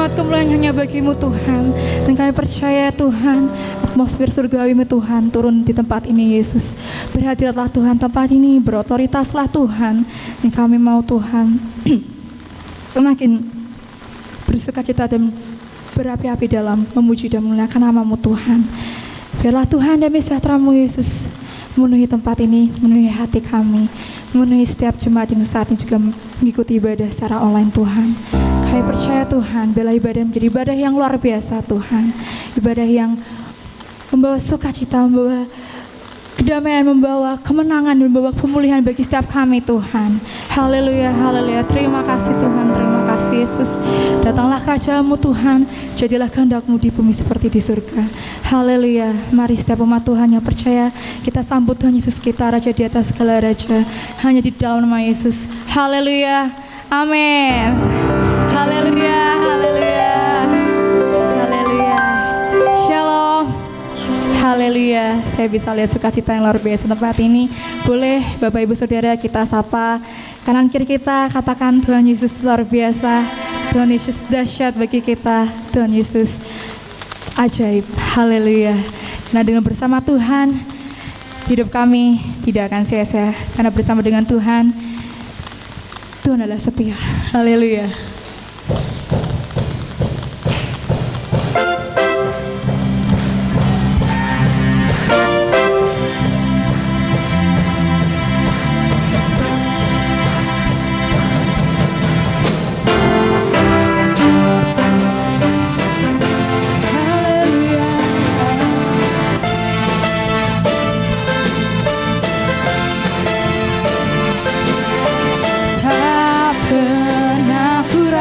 hormat kemuliaan hanya bagi-Mu Tuhan. Dan kami percaya Tuhan, atmosfer surgawi-Mu Tuhan turun di tempat ini Yesus. Berhadiratlah Tuhan tempat ini, berotoritaslah Tuhan. Dan kami mau Tuhan semakin bersukacita dan berapi-api dalam memuji dan memuliakan nama-Mu Tuhan. Biarlah Tuhan damai sejahtera-Mu Yesus memenuhi tempat ini, memenuhi hati kami, memenuhi setiap jemaat yang saat ini juga mengikuti ibadah secara online Tuhan. Kami percaya Tuhan, bila ibadah menjadi ibadah yang luar biasa Tuhan, ibadah yang membawa sukacita, membawa kedamaian, membawa kemenangan, membawa pemulihan bagi setiap kami Tuhan. Haleluya, haleluya. Terima kasih Tuhan, terima kasih Yesus. Datanglah kerajaan-Mu Tuhan, jadilah kehendak-Mu di bumi seperti di surga. Haleluya. Mari setiap umat Tuhan yang percaya, kita sambut Tuhan Yesus kita, Raja di atas segala raja, hanya di dalam nama Yesus. Haleluya, amin. Haleluya, haleluya, haleluya. Shalom. Haleluya, saya bisa lihat sukacita yang luar biasa tempat ini. Boleh Bapak Ibu Saudara kita sapa kanan kiri kita, katakan Tuhan Yesus luar biasa, Tuhan Yesus dahsyat bagi kita, Tuhan Yesus ajaib. Haleluya. Karena dengan bersama Tuhan, hidup kami tidak akan sia-sia. Karena bersama dengan Tuhan, Tuhan adalah setia. Haleluya. Tak pernah ku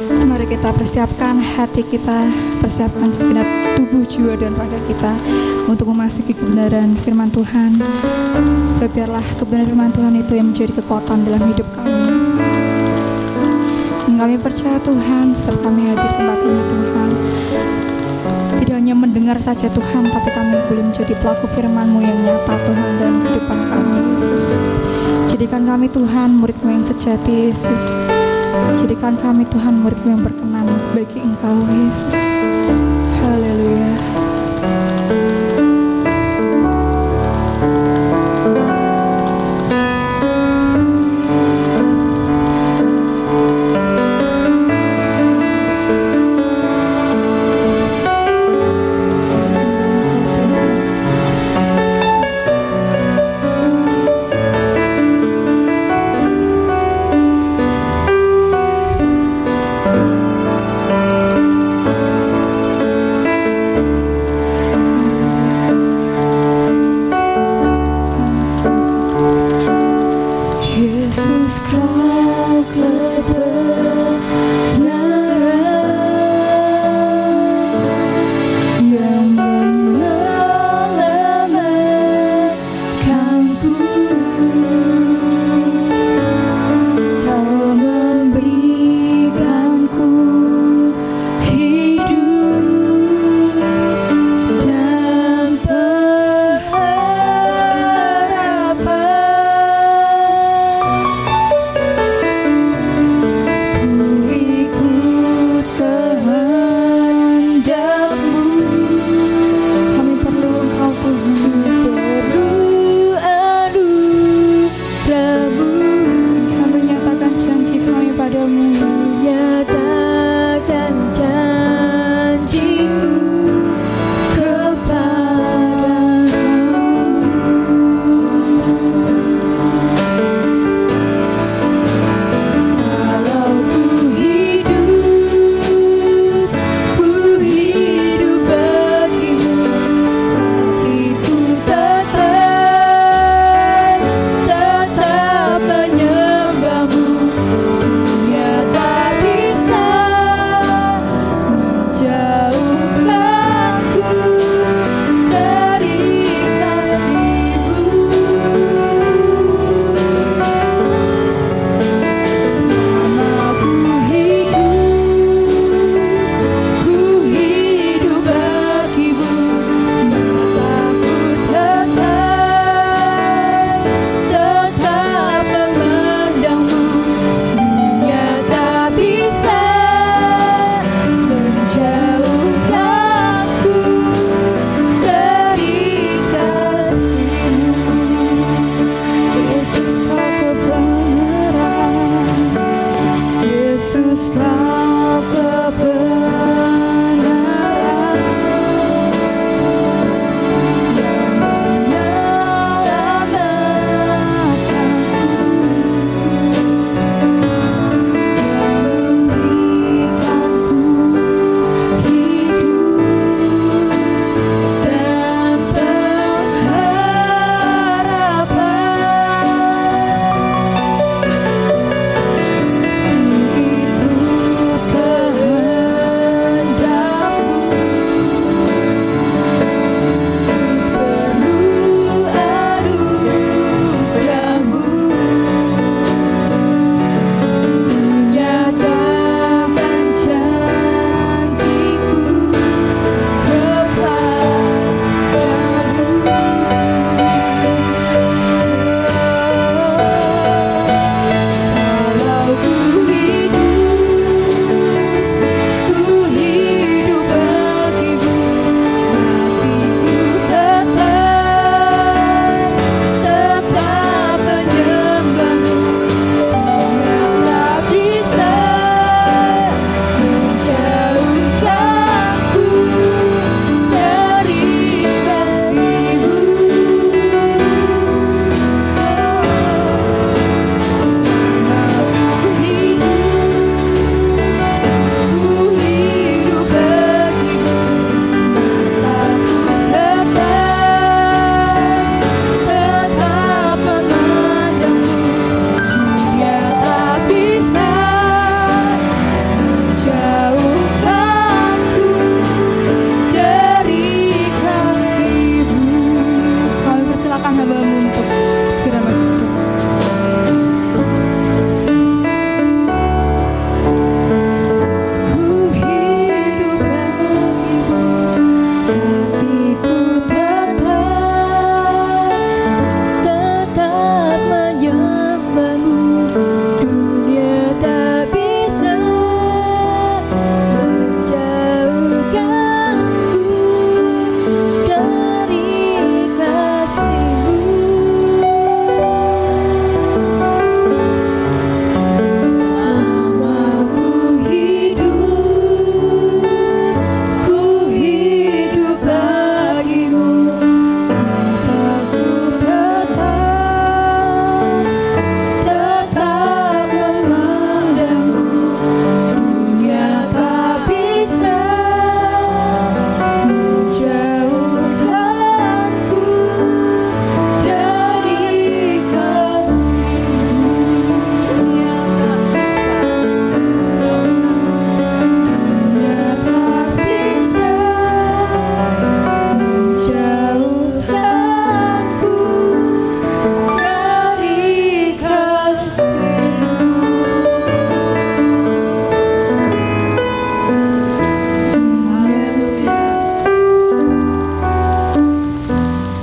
Mari kita persiapkan hati kita, persiapkan segenap tubuh, jiwa, dan raga kita untuk memasuki kebenaran firman Tuhan. Supaya biarlah kebenaran firman Tuhan itu yang menjadi kekuatan dalam hidup kami. Dan kami percaya Tuhan, setiap kami hadir tempat ini Tuhan, tidak hanya hanya mendengar saja Tuhan, tapi kami boleh menjadi pelaku firman-Mu yang nyata Tuhan dalam kehidupan kami Yesus. Jadikan kami Tuhan murid-Mu yang sejati Yesus. Jadikan kami Tuhan murid-Mu yang berkenan bagi Engkau Yesus. Haleluya.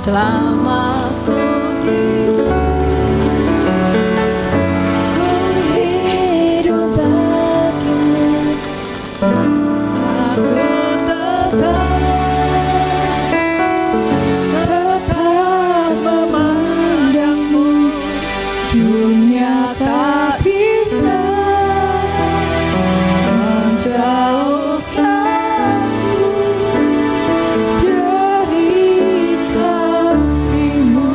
selama ku hidup. Dunia tak bisa menjauhkanku dari kasih-Mu.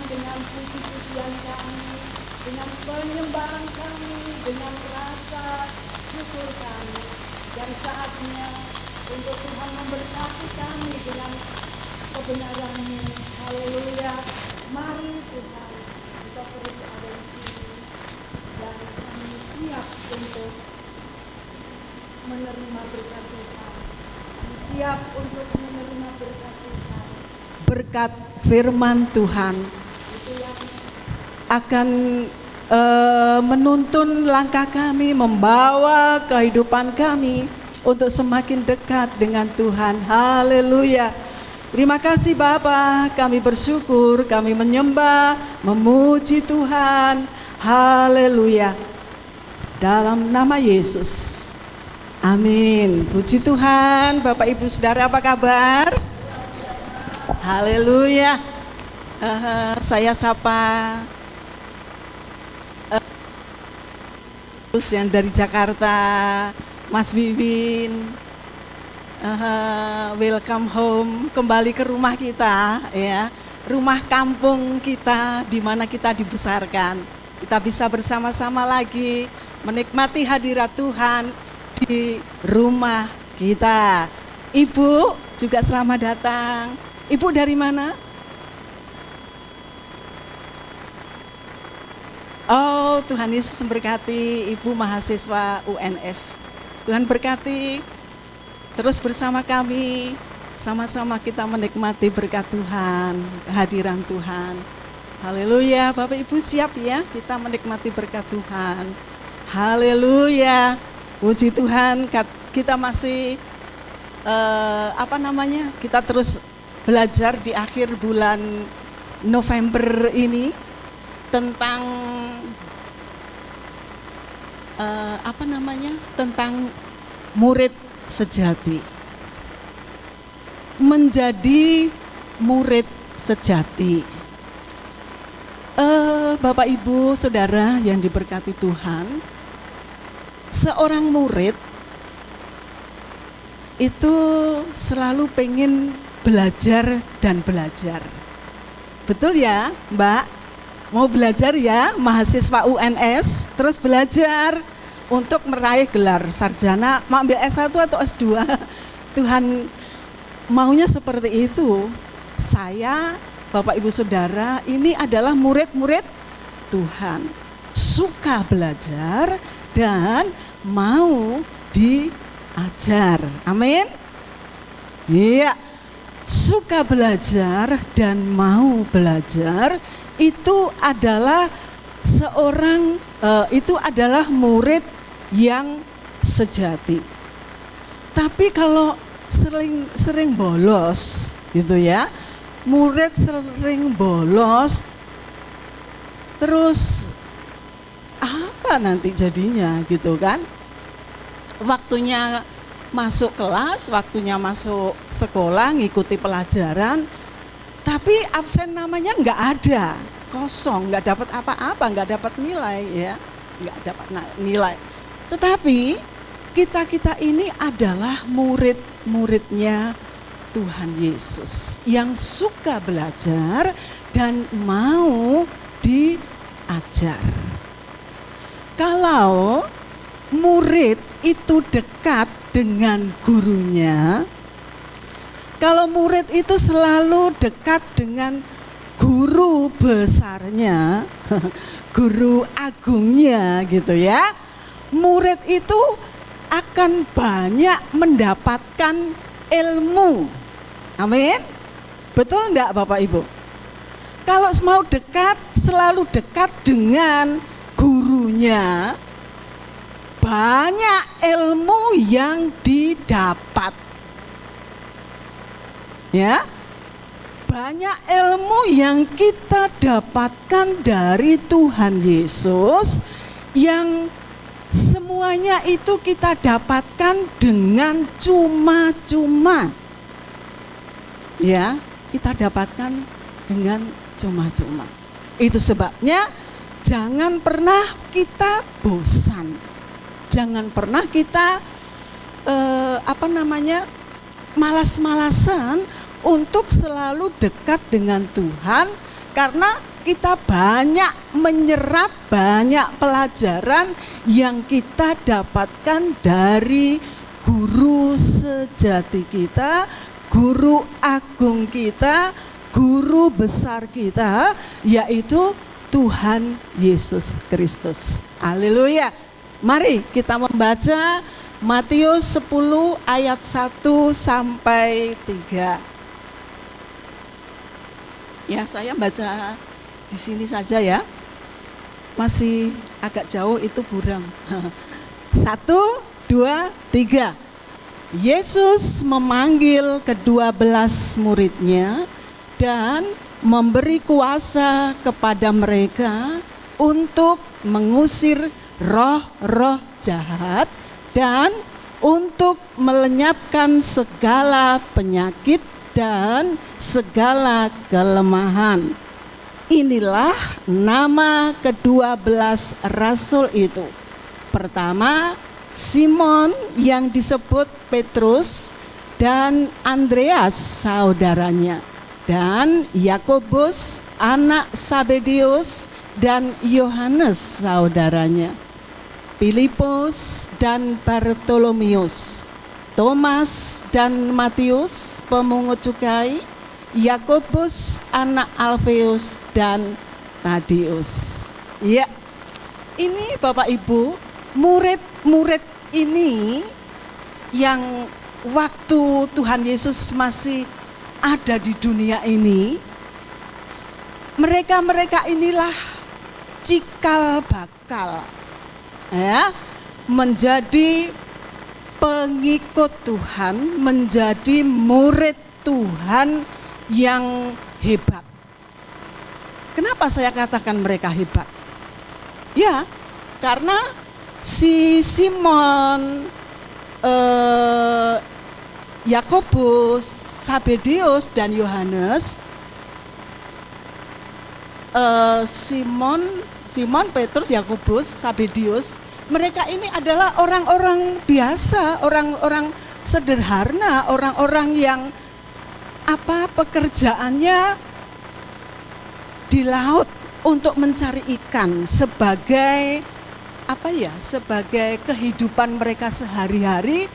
Dengan puji-pujian kami, dengan penyembahan kami, dengan rasa syukur kami. Dan saatnya untuk Tuhan memberkati kami dengan kebenaran-Mu. Haleluya. Mari Tuhan, kita terus ada di sini dan kami siap untuk menerima berkat Tuhan. Kami siap untuk menerima berkat Tuhan. Berkat firman Tuhan akan menuntun langkah kami, membawa kehidupan kami untuk semakin dekat dengan Tuhan. Haleluya. Terima kasih Bapa, kami bersyukur, kami menyembah, memuji Tuhan. Haleluya. Dalam nama Yesus. Amin. Puji Tuhan. Bapak Ibu Saudara, apa kabar? Haleluya. Saya sapa yang dari Jakarta, Mas Bibin. Welcome home, kembali ke rumah kita, ya, rumah kampung kita, di mana kita dibesarkan. Kita bisa bersama-sama lagi menikmati hadirat Tuhan di rumah kita. Ibu juga selamat datang. Ibu dari mana? Oh, Tuhan Yesus memberkati Ibu mahasiswa UNS. Tuhan berkati. Terus bersama kami, sama-sama kita menikmati berkat Tuhan, kehadiran Tuhan. Haleluya. Bapak Ibu siap ya, kita menikmati berkat Tuhan. Haleluya. Puji Tuhan, kita masih kita terus belajar di akhir bulan November ini tentang tentang murid sejati. Menjadi murid sejati. Bapak Ibu Saudara yang diberkati Tuhan, seorang murid itu selalu pengen belajar dan belajar. Betul ya, Mbak? Mau belajar ya, mahasiswa UNS, terus belajar untuk meraih gelar sarjana, mau ambil S1 atau S2. Tuhan maunya seperti itu. Saya, Bapak Ibu Saudara, ini adalah murid-murid Tuhan. Suka belajar dan mau diajar. Amin. Iya. Suka belajar dan mau belajar itu adalah adalah murid yang sejati. Tapi kalau sering bolos gitu ya, murid sering bolos, terus apa nanti jadinya gitu kan? Waktunya masuk kelas, waktunya masuk sekolah, ngikuti pelajaran, Tapi absen namanya nggak ada, kosong, nggak dapat apa-apa, nggak dapat nilai ya, nggak dapat nilai. Tetapi kita ini adalah murid-muridnya Tuhan Yesus yang suka belajar dan mau diajar. Kalau murid itu dekat dengan gurunya, kalau murid itu selalu dekat dengan guru besarnya, guru agungnya gitu ya, murid itu akan banyak mendapatkan ilmu. Amin. Betul enggak Bapak Ibu? Kalau mau dekat, selalu dekat dengan gurunya, banyak ilmu yang didapat. Ya, banyak ilmu yang kita dapatkan dari Tuhan Yesus, yang semuanya itu kita dapatkan dengan cuma-cuma. Ya, kita dapatkan dengan cuma-cuma. Itu sebabnya jangan pernah kita bosan. Jangan pernah kita malas-malasan untuk selalu dekat dengan Tuhan, karena kita banyak menyerap banyak pelajaran yang kita dapatkan dari guru sejati kita, guru agung kita, guru besar kita, yaitu Tuhan Yesus Kristus. Haleluya. Mari kita membaca Matius 10 ayat 1 sampai 3. Ya, saya baca di sini saja ya. Masih agak jauh itu buram. 1, 2, 3. Yesus memanggil ke-12 muridnya dan memberi kuasa kepada mereka untuk mengusir roh-roh jahat dan untuk melenyapkan segala penyakit dan segala kelemahan. Inilah nama ke-12 rasul itu. Pertama, Simon yang disebut Petrus dan Andreas saudaranya, dan Yakobus anak Sabedeus dan Yohanes saudaranya, Filipus dan Bartolomeus, Thomas dan Matius pemungut cukai, Yakobus anak Alfeus dan Tadeus. Ya, ini Bapak Ibu, murid-murid ini yang waktu Tuhan Yesus masih ada di dunia ini, mereka inilah cikal bakal ya, menjadi pengikut Tuhan, menjadi murid Tuhan yang hebat. Kenapa saya katakan mereka hebat? Ya, karena si Simon, Yakobus, Sabedeus dan Yohanes, Simon, Petrus, Yakobus, Sabedeus, mereka ini adalah orang-orang biasa, orang-orang sederhana, orang-orang yang pekerjaannya di laut untuk mencari ikan sebagai sebagai kehidupan mereka sehari-hari.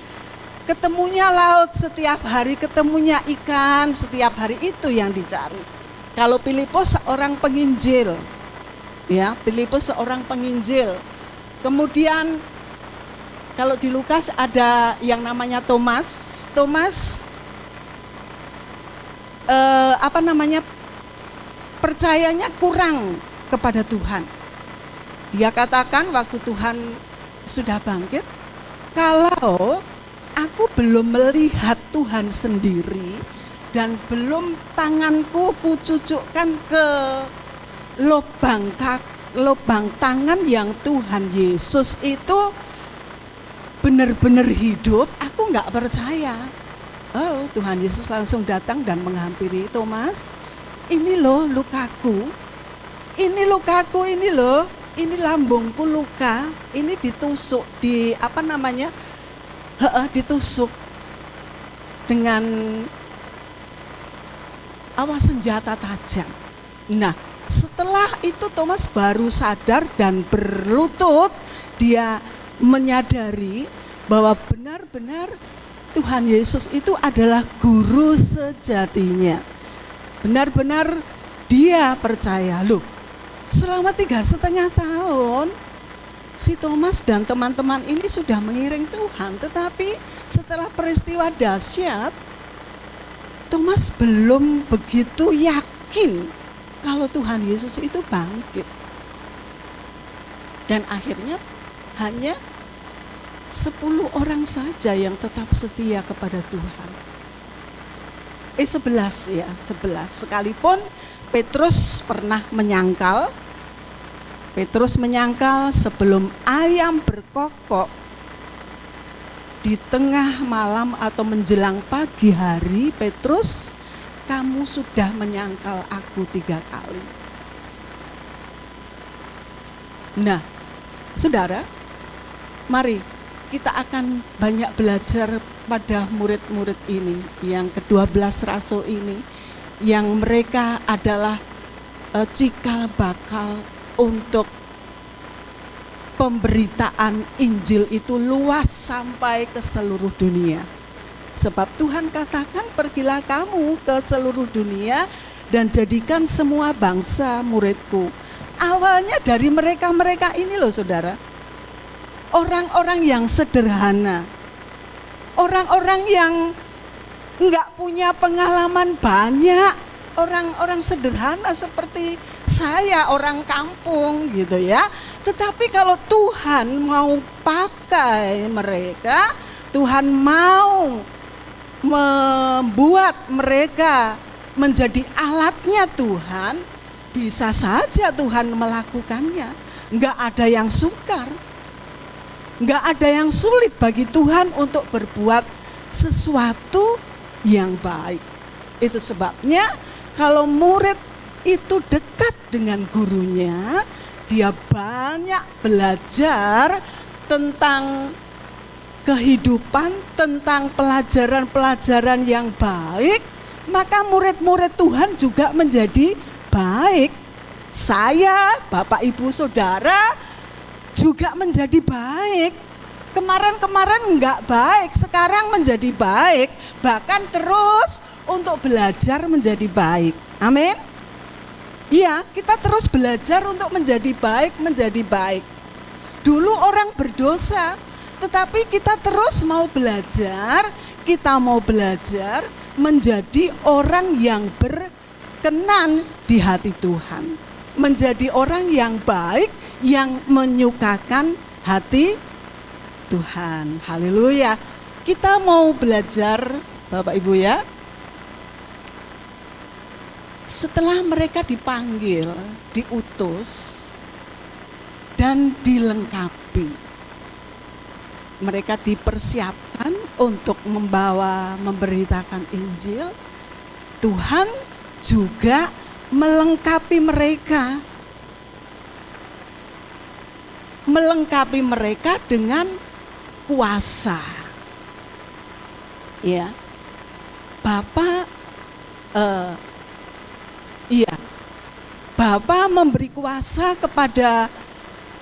Ketemunya laut setiap hari, ketemunya ikan setiap hari, itu yang dicari. Kalau Filipus seorang penginjil, ya, Filipus seorang penginjil. Kemudian kalau di Lukas ada yang namanya Thomas percayanya kurang kepada Tuhan. Dia katakan waktu Tuhan sudah bangkit, kalau aku belum melihat Tuhan sendiri dan belum tanganku kucucukkan ke lubang tangan yang Tuhan Yesus itu benar-benar hidup, aku nggak percaya. Oh, Tuhan Yesus langsung datang dan menghampiri Thomas ini loh lukaku, ini lukaku, ini loh, ini lambungku luka, ini ditusuk, ditusuk dengan senjata tajam. Nah, setelah itu Thomas baru sadar dan berlutut, dia menyadari bahwa benar-benar Tuhan Yesus itu adalah guru sejatinya. Benar-benar dia percaya, loh, selama 3,5 tahun si Thomas dan teman-teman ini sudah mengiring Tuhan, tetapi setelah peristiwa dahsyat Thomas belum begitu yakin kalau Tuhan Yesus itu bangkit. Dan akhirnya hanya 10 orang saja yang tetap setia kepada Tuhan. 11 ya, 11. Sekalipun Petrus pernah menyangkal. Petrus menyangkal sebelum ayam berkokok di tengah malam atau menjelang pagi hari, Petrus, kamu sudah menyangkal aku 3 kali. Nah, saudara, mari kita akan banyak belajar pada murid-murid ini, yang ke-12 rasul ini, yang mereka adalah cikal bakal untuk pemberitaan Injil itu luas sampai ke seluruh dunia. Sebab Tuhan katakan, pergilah kamu ke seluruh dunia dan jadikan semua bangsa muridku. Awalnya dari mereka-mereka ini loh saudara, orang-orang yang sederhana, orang-orang yang enggak punya pengalaman banyak, orang-orang sederhana seperti saya, orang kampung gitu ya. Tetapi kalau Tuhan mau pakai mereka, Tuhan mau membuat mereka menjadi alatnya Tuhan, bisa saja Tuhan melakukannya. Enggak ada yang sukar, enggak ada yang sulit bagi Tuhan untuk berbuat sesuatu yang baik. Itu sebabnya kalau murid itu dekat dengan gurunya, dia banyak belajar tentang kehidupan, tentang pelajaran-pelajaran yang baik, maka murid-murid Tuhan juga menjadi baik. Saya, Bapak Ibu Saudara juga menjadi baik. Kemarin-kemarin enggak baik, sekarang menjadi baik, bahkan terus untuk belajar menjadi baik. Amin. Iya, kita terus belajar untuk menjadi baik, menjadi baik. Dulu orang berdosa, tetapi kita terus mau belajar, kita mau belajar menjadi orang yang berkenan di hati Tuhan. Menjadi orang yang baik, yang menyukakan hati Tuhan. Haleluya. Kita mau belajar, Bapak Ibu ya. Setelah mereka dipanggil, diutus, dan dilengkapi, mereka dipersiapkan untuk memberitakan Injil, Tuhan juga melengkapi mereka dengan kuasa. Ya, Bapa memberi kuasa kepada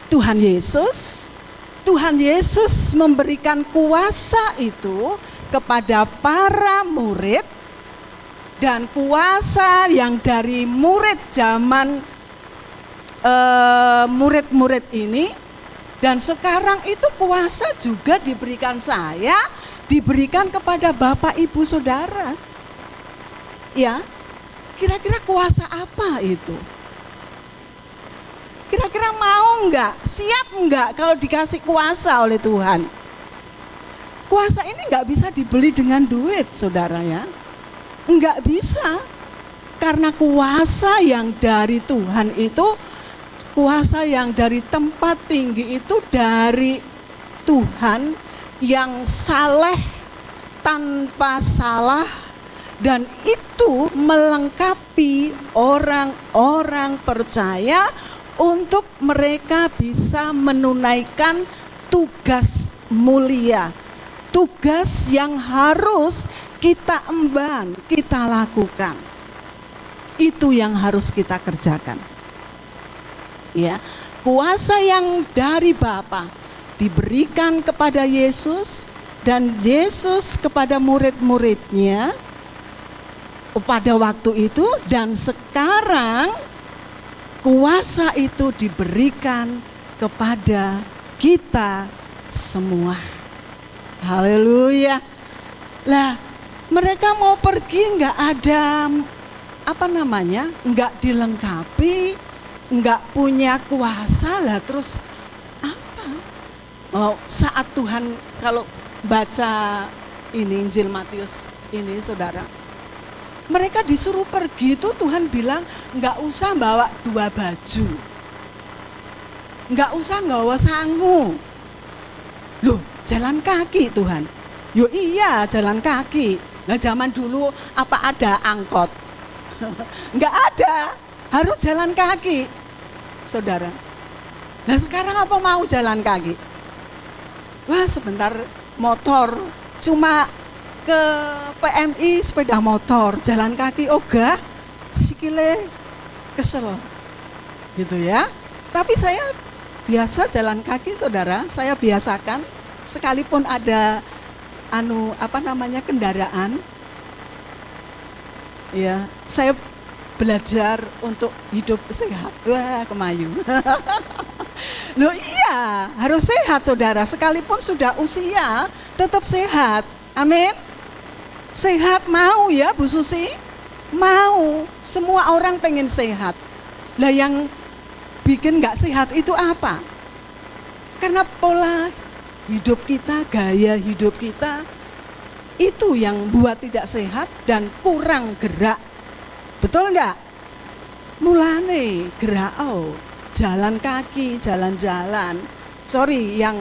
Tuhan Yesus. Tuhan Yesus memberikan kuasa itu kepada para murid, dan kuasa yang dari murid zaman murid-murid ini, dan sekarang itu kuasa juga diberikan saya, diberikan kepada Bapak Ibu Saudara. Ya, kira-kira kuasa apa itu? Kira-kira mau enggak, siap enggak kalau dikasih kuasa oleh Tuhan? Kuasa ini enggak bisa dibeli dengan duit, saudara ya. Enggak bisa. Karena kuasa yang dari Tuhan itu, kuasa yang dari tempat tinggi itu dari Tuhan yang saleh, tanpa salah, Dan itu melengkapi orang-orang percaya untuk mereka bisa menunaikan tugas mulia. Tugas yang harus kita emban, kita lakukan. Itu yang harus kita kerjakan. Ya, kuasa yang dari Bapa diberikan kepada Yesus dan Yesus kepada murid-muridnya pada waktu itu, dan sekarang kuasa itu diberikan kepada kita semua. Haleluya. Lah, mereka mau pergi nggak ada nggak dilengkapi, nggak punya kuasa lah, terus apa? Oh, saat Tuhan, kalau baca ini Injil Matius ini saudara, mereka disuruh pergi itu Tuhan bilang nggak usah bawa 2 baju, nggak usah bawa sangu. Loh, jalan kaki Tuhan. Yo iya, jalan kaki. Nah, zaman dulu apa ada angkot? Nggak ada, harus jalan kaki, saudara. Nah, sekarang apa mau jalan kaki? Wah, sebentar motor, cuma ke PMI sepeda motor, jalan kaki ogah, sikile kesel, gitu ya. Tapi saya biasa jalan kaki, saudara. Saya biasakan, sekalipun ada kendaraan. Ya, saya belajar untuk hidup sehat. Wah, kemayu. Loh iya, harus sehat saudara. Sekalipun sudah usia, tetap sehat. Amin. Sehat mau ya Bu Susi? Mau. Semua orang pengen sehat. Lah yang bikin gak sehat itu apa? Karena pola hidup kita, gaya hidup kita, itu yang buat tidak sehat dan kurang gerak. Betul enggak? Mulane gerak, jalan kaki, jalan-jalan. Sorry, yang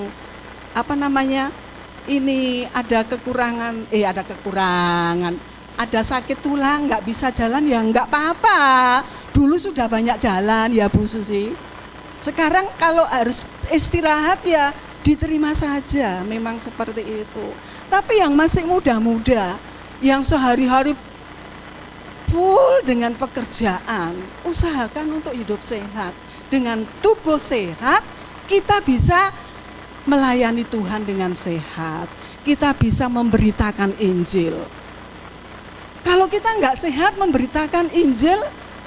ini ada kekurangan, ada sakit tulang, nggak bisa jalan ya nggak apa-apa. Dulu sudah banyak jalan ya Bu Susi. Sekarang kalau harus istirahat ya diterima saja, memang seperti itu. Tapi yang masih muda-muda, yang sehari-hari full dengan pekerjaan, usahakan untuk hidup sehat. Dengan tubuh sehat, kita bisa melayani Tuhan dengan sehat. Kita bisa memberitakan Injil. Kalau kita nggak sehat memberitakan Injil,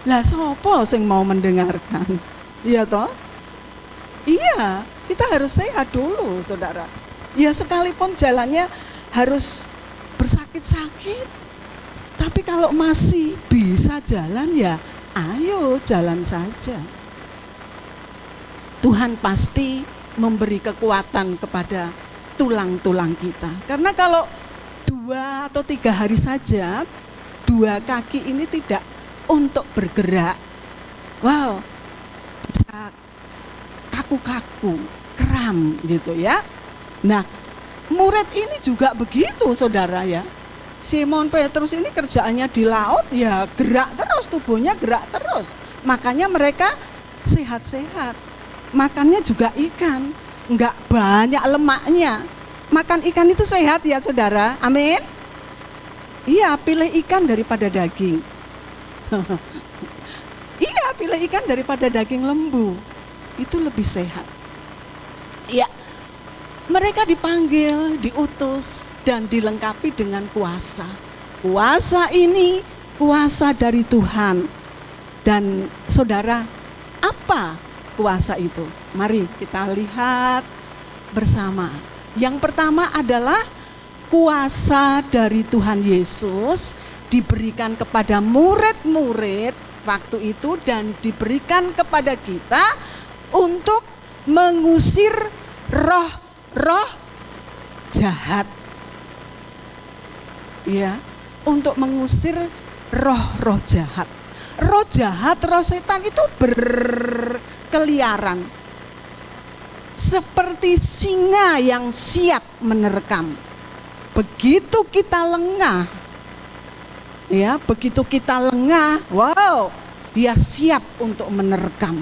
lah sopo sing mau mendengarkan? Iya toh? Iya, kita harus sehat dulu, saudara. Ya sekalipun jalannya harus bersakit-sakit, tapi kalau masih bisa jalan ya ayo jalan saja. Tuhan pasti memberi kekuatan kepada tulang-tulang kita. Karena kalau 2 atau 3 hari saja, 2 kaki ini tidak untuk bergerak, wow, bisa kaku-kaku, kram gitu ya. Nah, murid ini juga begitu saudara ya. Simon Petrus ini kerjaannya di laut ya gerak terus, tubuhnya gerak terus. Makanya mereka sehat-sehat. Makannya juga ikan, enggak banyak lemaknya. Makan ikan itu sehat ya saudara, amin. Iya, pilih ikan daripada daging. Iya, pilih ikan daripada daging lembu. Itu lebih sehat. Iya, mereka dipanggil, diutus, dan dilengkapi dengan kuasa. Kuasa ini kuasa dari Tuhan. Dan saudara, apa kuasa itu? Mari kita lihat bersama. Yang pertama adalah kuasa dari Tuhan Yesus diberikan kepada murid-murid waktu itu dan diberikan kepada kita untuk mengusir roh jahat. Ya, untuk mengusir roh-roh jahat. Roh jahat, roh setan itu berkeliaran seperti singa yang siap menerkam. Begitu kita lengah, Ya, begitu kita lengah, wow, dia siap untuk menerkam.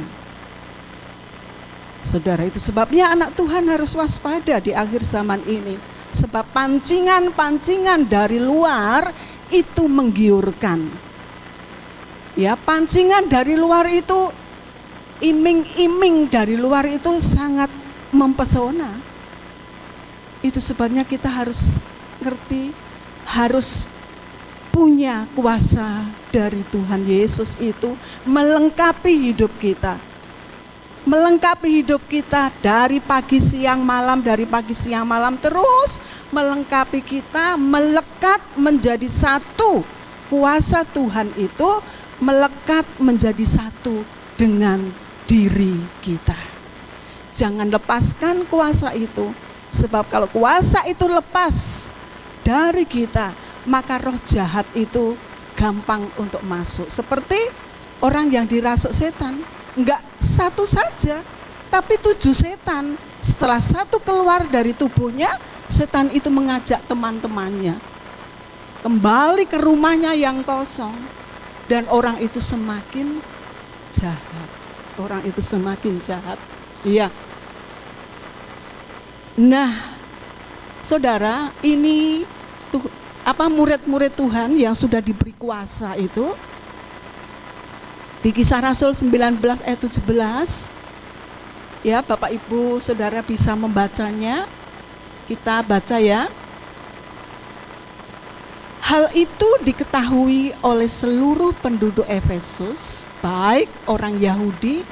Saudara, itu sebabnya anak Tuhan harus waspada di akhir zaman ini. Sebab pancingan-pancingan dari luar itu menggiurkan. Ya, pancingan dari luar itu, iming-iming dari luar itu sangat mempesona. Itu sebabnya kita harus ngerti, harus punya kuasa dari Tuhan Yesus itu melengkapi hidup kita. Melengkapi hidup kita dari pagi siang malam, dari pagi siang malam terus melengkapi kita, melekat menjadi satu. Kuasa Tuhan itu melekat menjadi satu dengan diri kita. Jangan lepaskan kuasa itu, sebab kalau kuasa itu lepas dari kita, maka roh jahat itu gampang untuk masuk. Seperti orang yang dirasuk setan. Enggak satu saja, tapi 7 setan. Setelah satu keluar dari tubuhnya, setan itu mengajak teman-temannya kembali ke rumahnya yang kosong. Dan orang itu semakin jahat. Orang itu semakin jahat. Iya. Nah, saudara, ini murid-murid Tuhan yang sudah diberi kuasa itu, di Kisah Rasul 19 ayat 17, ya Bapak Ibu Saudara bisa membacanya, kita baca ya. Hal itu diketahui oleh seluruh penduduk Efesus, baik orang Yahudi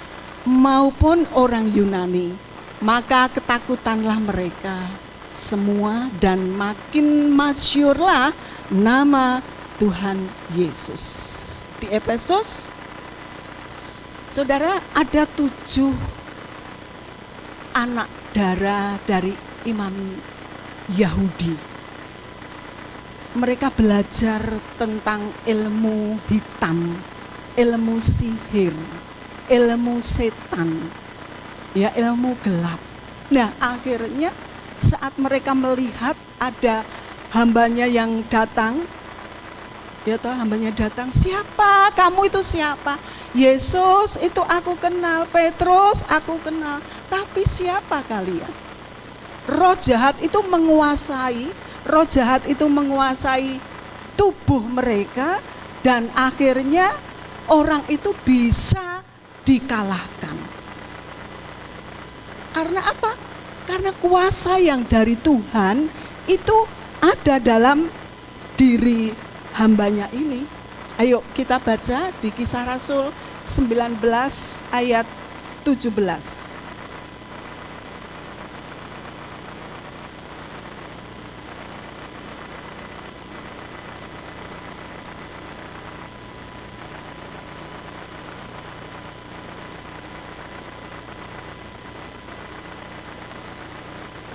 maupun orang Yunani. Maka ketakutanlah mereka semua dan makin masyhurlah nama Tuhan Yesus. Di Efesus, saudara, ada 7 anak darah dari imam Yahudi. Mereka belajar tentang ilmu hitam, ilmu sihir, ilmu setan, ya, ilmu gelap. Nah, akhirnya saat mereka melihat ada hambanya yang datang, ya toh, hambanya datang, siapa? Kamu itu siapa? Yesus itu aku kenal, Petrus aku kenal, tapi siapa kalian? Roh jahat itu menguasai tubuh mereka, dan akhirnya orang itu bisa dikalahkan. Karena apa? Karena kuasa yang dari Tuhan itu ada dalam diri hambanya ini. Ayo kita baca di Kisah Rasul 19 ayat 17.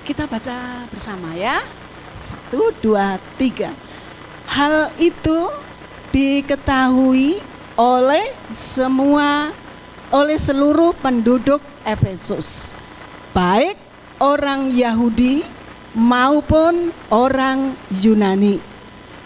Kita baca bersama ya. 1, 2, 3. Hal itu diketahui oleh seluruh penduduk Efesus, baik orang Yahudi maupun orang Yunani.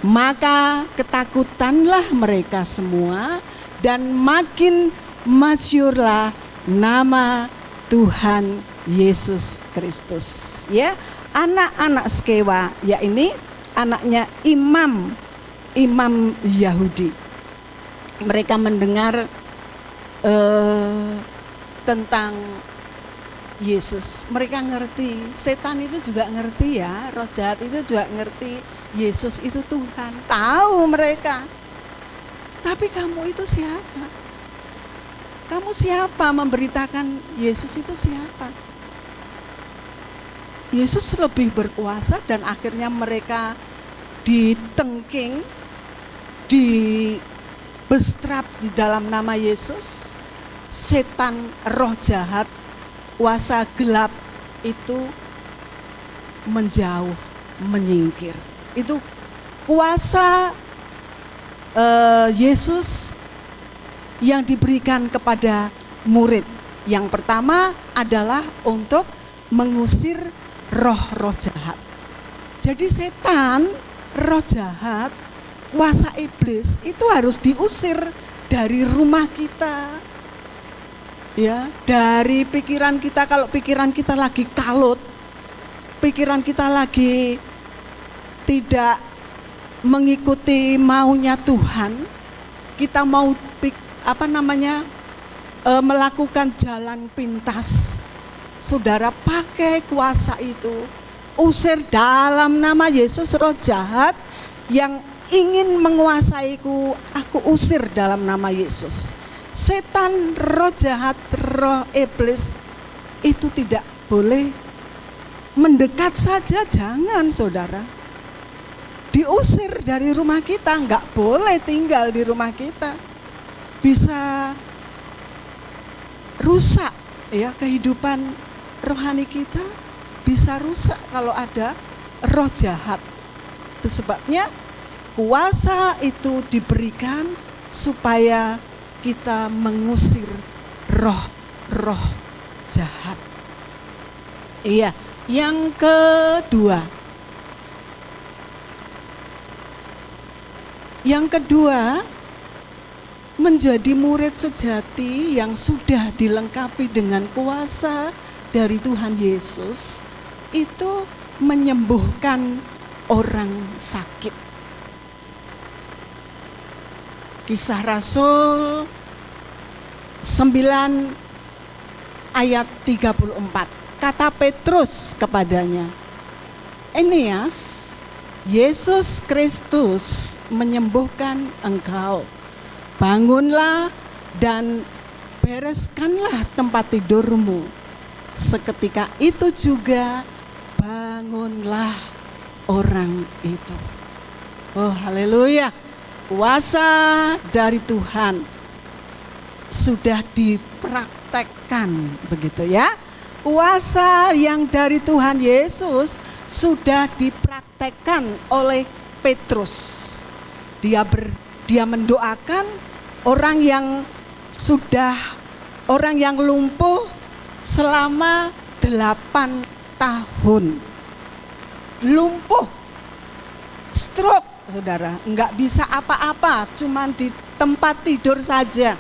Maka ketakutanlah mereka semua dan makin masyhurlah nama Tuhan Yesus Kristus. Ya, anak-anak Skewa, ya ini anaknya imam Yahudi. Mereka mendengar tentang Yesus. Mereka ngerti, setan itu juga ngerti ya, roh jahat itu juga ngerti Yesus itu Tuhan. Tahu mereka. Tapi kamu itu siapa? Kamu siapa memberitakan Yesus itu siapa? Yesus lebih berkuasa, dan akhirnya mereka ditengking, dibestrap di dalam nama Yesus. Setan, roh jahat, kuasa gelap itu menjauh, menyingkir. Itu kuasa Yesus yang diberikan kepada murid. Yang pertama adalah untuk mengusir roh-roh jahat. Jadi setan, roh jahat kuasa iblis itu harus diusir dari rumah kita. Ya, dari pikiran kita. Kalau pikiran kita lagi kalut, pikiran kita lagi tidak mengikuti maunya Tuhan, kita mau melakukan jalan pintas, saudara pakai kuasa itu, usir dalam nama Yesus roh jahat yang ingin menguasaiku, aku usir dalam nama Yesus. Setan, roh jahat, roh iblis itu tidak boleh mendekat saja, jangan saudara. Diusir dari rumah kita, enggak boleh tinggal di rumah kita. Bisa rusak ya kehidupan rohani kita, bisa rusak kalau ada roh jahat. Itu sebabnya kuasa itu diberikan supaya kita mengusir roh-roh jahat. Iya, yang kedua. Yang kedua, menjadi murid sejati yang sudah dilengkapi dengan kuasa dari Tuhan Yesus itu menyembuhkan orang sakit. Kisah Rasul 9 ayat 34. Kata Petrus kepadanya, Eneas, Yesus Kristus menyembuhkan engkau. Bangunlah dan bereskanlah tempat tidurmu. Seketika itu juga bangunlah orang itu. Oh, haleluya. Kuasa dari Tuhan sudah dipraktekkan, begitu ya. Kuasa yang dari Tuhan Yesus sudah dipraktekkan oleh Petrus. Dia mendoakan orang yang lumpuh selama 8 tahun. Lumpuh, stroke, saudara, enggak bisa apa-apa, cuman di tempat tidur saja.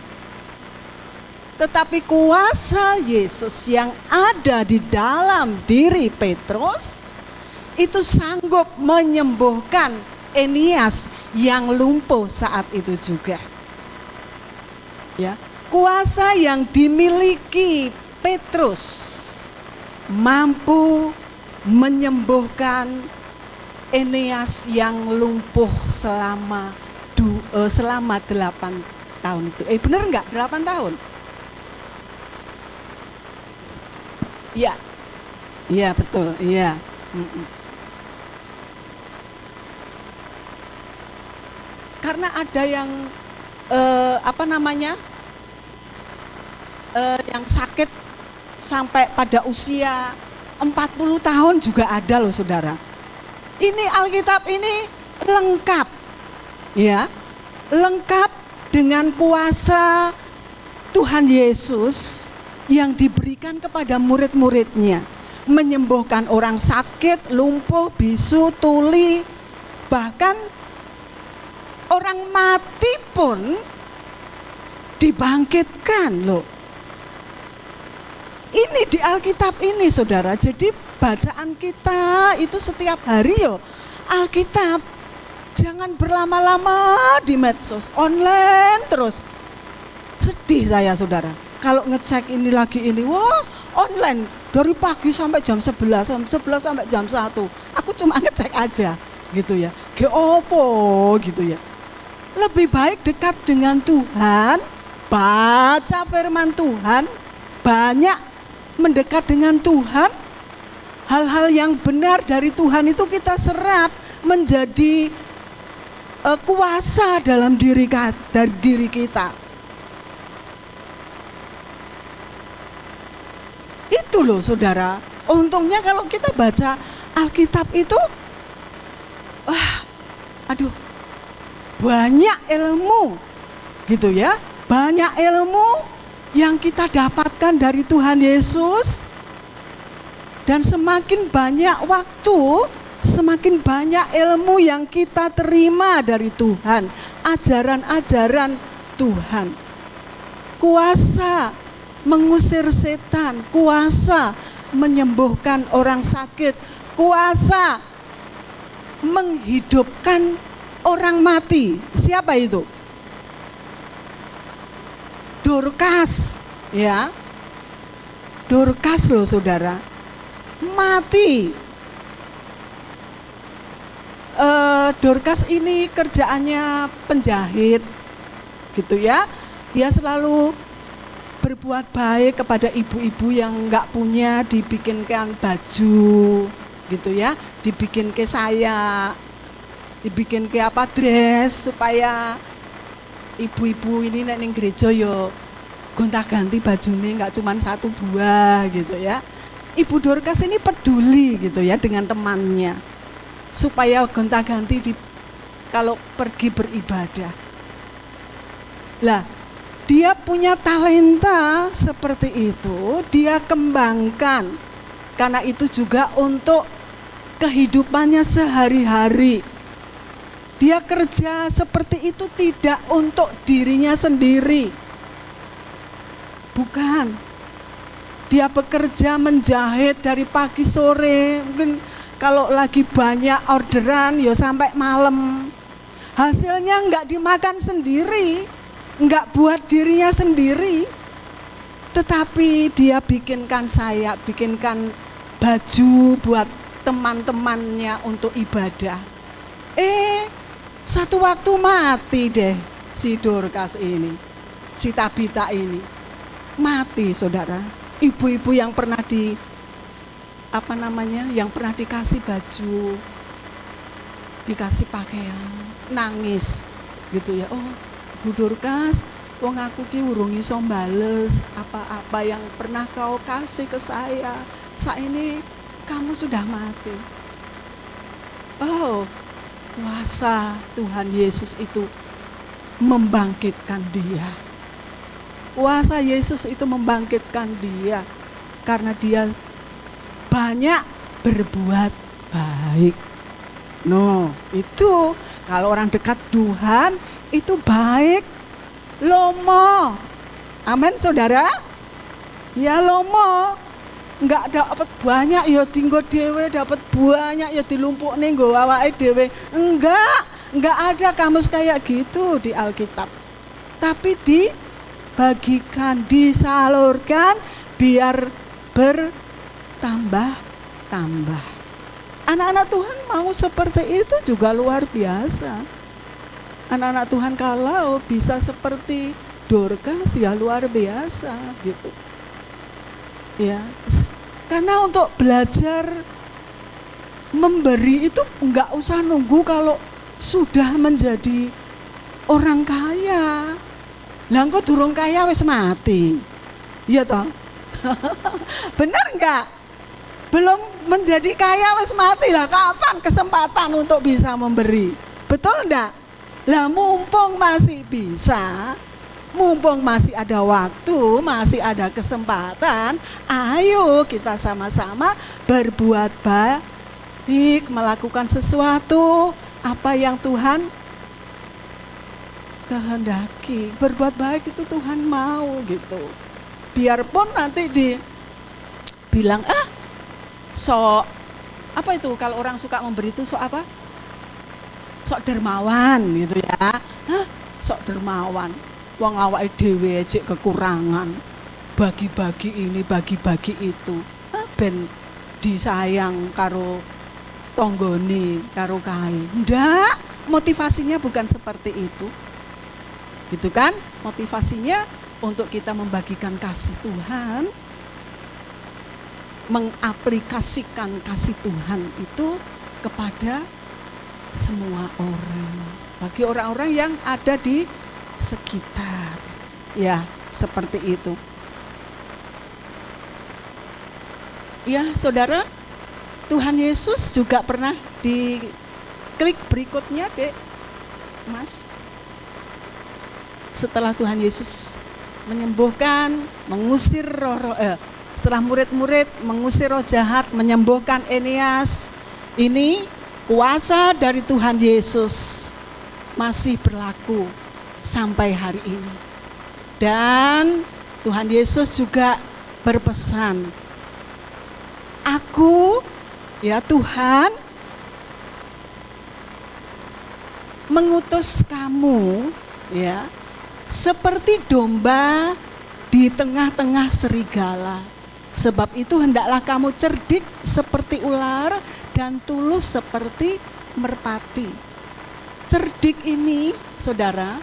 Tetapi kuasa Yesus yang ada di dalam diri Petrus itu sanggup menyembuhkan Eneas yang lumpuh saat itu juga. Ya, kuasa yang dimiliki Petrus mampu menyembuhkan Eneas yang lumpuh selama 8 tahun itu. Benar enggak? 8 tahun? Iya. Iya, betul. Iya. Karena ada yang yang sakit sampai pada usia 40 tahun juga ada loh, saudara. Ini Alkitab ini lengkap, ya, lengkap dengan kuasa Tuhan Yesus yang diberikan kepada murid-muridnya, menyembuhkan orang sakit, lumpuh, bisu, tuli, bahkan orang mati pun dibangkitkan loh. Ini di Alkitab ini, saudara. Jadi bacaan kita itu setiap hari yo Alkitab. Jangan berlama-lama di medsos online terus. Sedih saya, saudara. Kalau ngecek ini lagi ini, wah online dari pagi sampai jam 11 sampai jam 1. Aku cuma ngecek aja gitu ya. Ge opo gitu ya. Lebih baik dekat dengan Tuhan, baca firman Tuhan, banyak mendekat dengan Tuhan, hal-hal yang benar dari Tuhan itu kita serap menjadi kuasa dalam diri kita. Itu loh, saudara. Untungnya kalau kita baca Alkitab itu, banyak ilmu, gitu ya. Banyak ilmu yang kita dapatkan dari Tuhan Yesus, dan semakin banyak waktu semakin banyak ilmu yang kita terima dari Tuhan, ajaran-ajaran Tuhan. Kuasa mengusir setan, kuasa menyembuhkan orang sakit, kuasa menghidupkan orang mati. Siapa itu? Dorcas, ya. Dorcas loh saudara, mati. Dorcas ini kerjaannya penjahit, gitu ya. Dia selalu berbuat baik kepada ibu-ibu yang nggak punya, dibikinkan baju, gitu ya, dibikin ke saya, dibikin ke apa dress supaya ibu-ibu ini nek ning gereja yo gonta-ganti bajunya nggak cuma 1-2 gitu ya. Ibu Dorcas ini peduli gitu ya dengan temannya supaya gonta-ganti kalau pergi beribadah. Lah, dia punya talenta seperti itu, dia kembangkan. Karena itu juga untuk kehidupannya sehari-hari. Dia kerja seperti itu tidak untuk dirinya sendiri. Bukan. Dia bekerja menjahit dari pagi sore, mungkin kalau lagi banyak orderan ya sampai malam. Hasilnya enggak dimakan sendiri, enggak buat dirinya sendiri, tetapi dia bikinkan saya, bikinkan baju buat teman-temannya untuk ibadah. Satu waktu mati deh si Dorcas ini, si Tabita ini. Mati saudara. Ibu-ibu yang pernah yang pernah dikasih baju, dikasih pakaian, nangis gitu ya. Oh, Bu Dorcas, wong aku ki urung iso bales apa-apa yang pernah kau kasih ke saya. Saat ini kamu sudah mati. Oh, kuasa Tuhan Yesus itu membangkitkan dia. Kuasa Yesus itu membangkitkan dia karena dia banyak berbuat baik. No, itu kalau orang dekat Tuhan itu baik, lomo. Amin saudara. Ya lomo. Enggak dapat banyak ya tinggo dhewe, dapat banyak ya dilumpukne nggo awake dhewe. Enggak ada kamus kayak gitu di Alkitab. Tapi dibagikan, disalurkan biar bertambah-tambah. Anak-anak Tuhan mau seperti itu juga luar biasa. Anak-anak Tuhan kalau bisa seperti Dorcas ya luar biasa gitu. Ya, karena untuk belajar memberi itu enggak usah nunggu kalau sudah menjadi orang kaya. Lah engko durung kaya wis mati. Iya toh? Benar enggak? Belum menjadi kaya wis mati lah, kapan kesempatan untuk bisa memberi? Betul enggak? Lah mumpung masih bisa, mumpung masih ada waktu, masih ada kesempatan, ayo kita sama-sama berbuat baik, melakukan sesuatu apa yang Tuhan kehendaki. Berbuat baik itu Tuhan mau gitu. Biarpun nanti dibilang sok apa itu kalau orang suka memberi itu sok apa? Sok dermawan gitu ya. Sok dermawan. Wong awake dhewe cek kekurangan. Bagi-bagi ini, bagi-bagi itu. Ben disayang karo tonggone, karo kae. Ndak, motivasinya bukan seperti itu. Gitu kan? Motivasinya untuk kita membagikan kasih Tuhan, mengaplikasikan kasih Tuhan itu kepada semua orang, bagi orang-orang yang ada di sekitar. Ya, seperti itu. Ya, saudara, Tuhan Yesus juga pernah di klik berikutnya, Dek, Mas. Setelah Tuhan Yesus menyembuhkan, mengusir setelah murid-murid mengusir roh jahat, menyembuhkan Eneas, Ini kuasa dari Tuhan Yesus masih berlaku sampai hari ini. Dan Tuhan Yesus juga berpesan, aku, ya Tuhan, mengutus kamu, ya, seperti domba di tengah-tengah serigala. Sebab itu hendaklah kamu cerdik seperti ular dan tulus seperti merpati. Cerdik ini, saudara,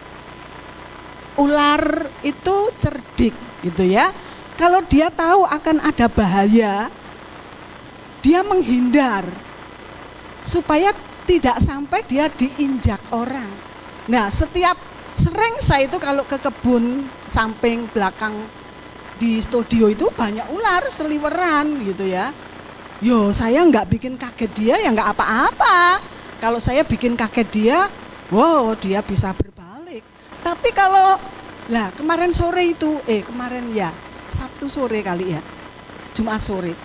ular itu cerdik gitu ya. Kalau dia tahu akan ada bahaya, dia menghindar supaya tidak sampai dia diinjak orang. Nah, sering saya itu kalau ke kebun samping belakang di studio itu banyak ular seliweran gitu ya. Yo, saya nggak bikin kaget dia ya nggak apa-apa. Kalau saya bikin kaget dia, wow, dia bisa berbalik. Tapi kalau kemarin sore itu, Sabtu sore kali ya, Jumat sore,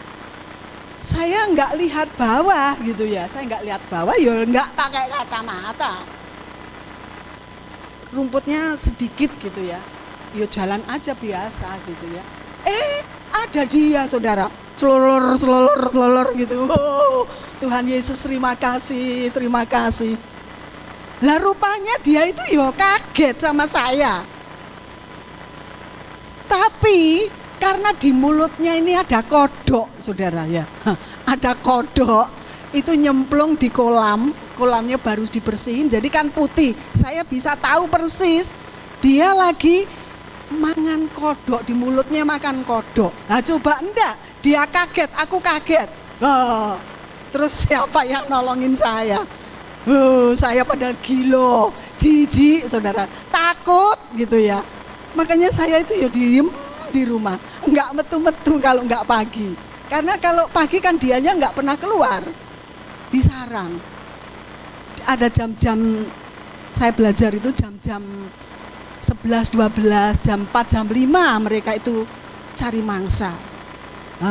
saya nggak lihat bawah gitu ya. Saya nggak lihat bawah, ya nggak pakai kacamata. Rumputnya sedikit gitu ya. Ya jalan aja biasa gitu ya. Ada dia, saudara, selolor gitu. Oh, Tuhan Yesus terima kasih. Lah rupanya dia itu ya kaget sama saya. Tapi karena di mulutnya ini ada kodok, saudara ya. Ada kodok, itu nyemplung di kolamnya baru dibersihin, jadi kan putih. Saya bisa tahu persis dia lagi mangan kodok, di mulutnya makan kodok. Nah coba enggak, dia kaget, aku kaget. Terus siapa yang nolongin saya? Saya padahal gilo, jijik, saudara, takut gitu ya. Makanya saya itu ya diem di rumah, enggak metu-metu kalau enggak pagi. Karena kalau pagi kan dianya enggak pernah keluar di sarang. Ada jam-jam saya belajar itu jam-jam 11, 12, jam 4, jam 5 mereka itu cari mangsa.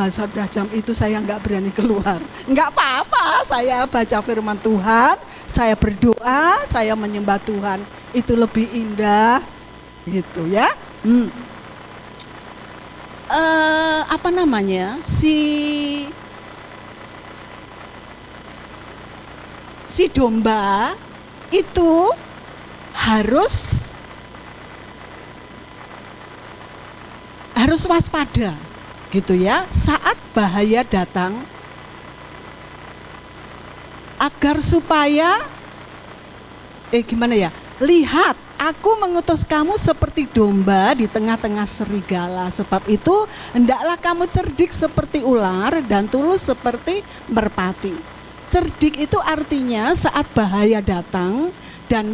Sudah jam itu saya enggak berani keluar. Enggak apa-apa, saya baca firman Tuhan, saya berdoa, saya menyembah Tuhan. Itu lebih indah gitu ya. Si domba itu harus waspada gitu ya saat bahaya datang, agar supaya lihat, aku mengutus kamu seperti domba di tengah-tengah serigala. Sebab itu hendaklah kamu cerdik seperti ular dan tulus seperti merpati. Cerdik itu artinya saat bahaya datang dan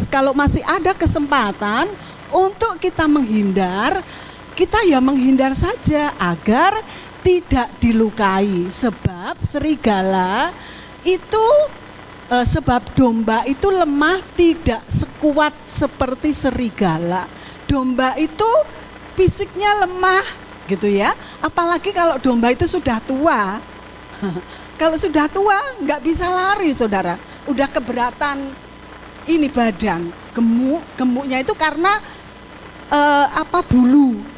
kalau masih ada kesempatan untuk kita menghindar, kita ya menghindar saja agar tidak dilukai. Sebab serigala itu sebab domba itu lemah, tidak sekuat seperti serigala. Domba itu fisiknya lemah gitu ya. Apalagi kalau domba itu sudah tua. Kalau sudah tua nggak bisa lari, saudara. Udah keberatan ini badan, gemuknya itu karena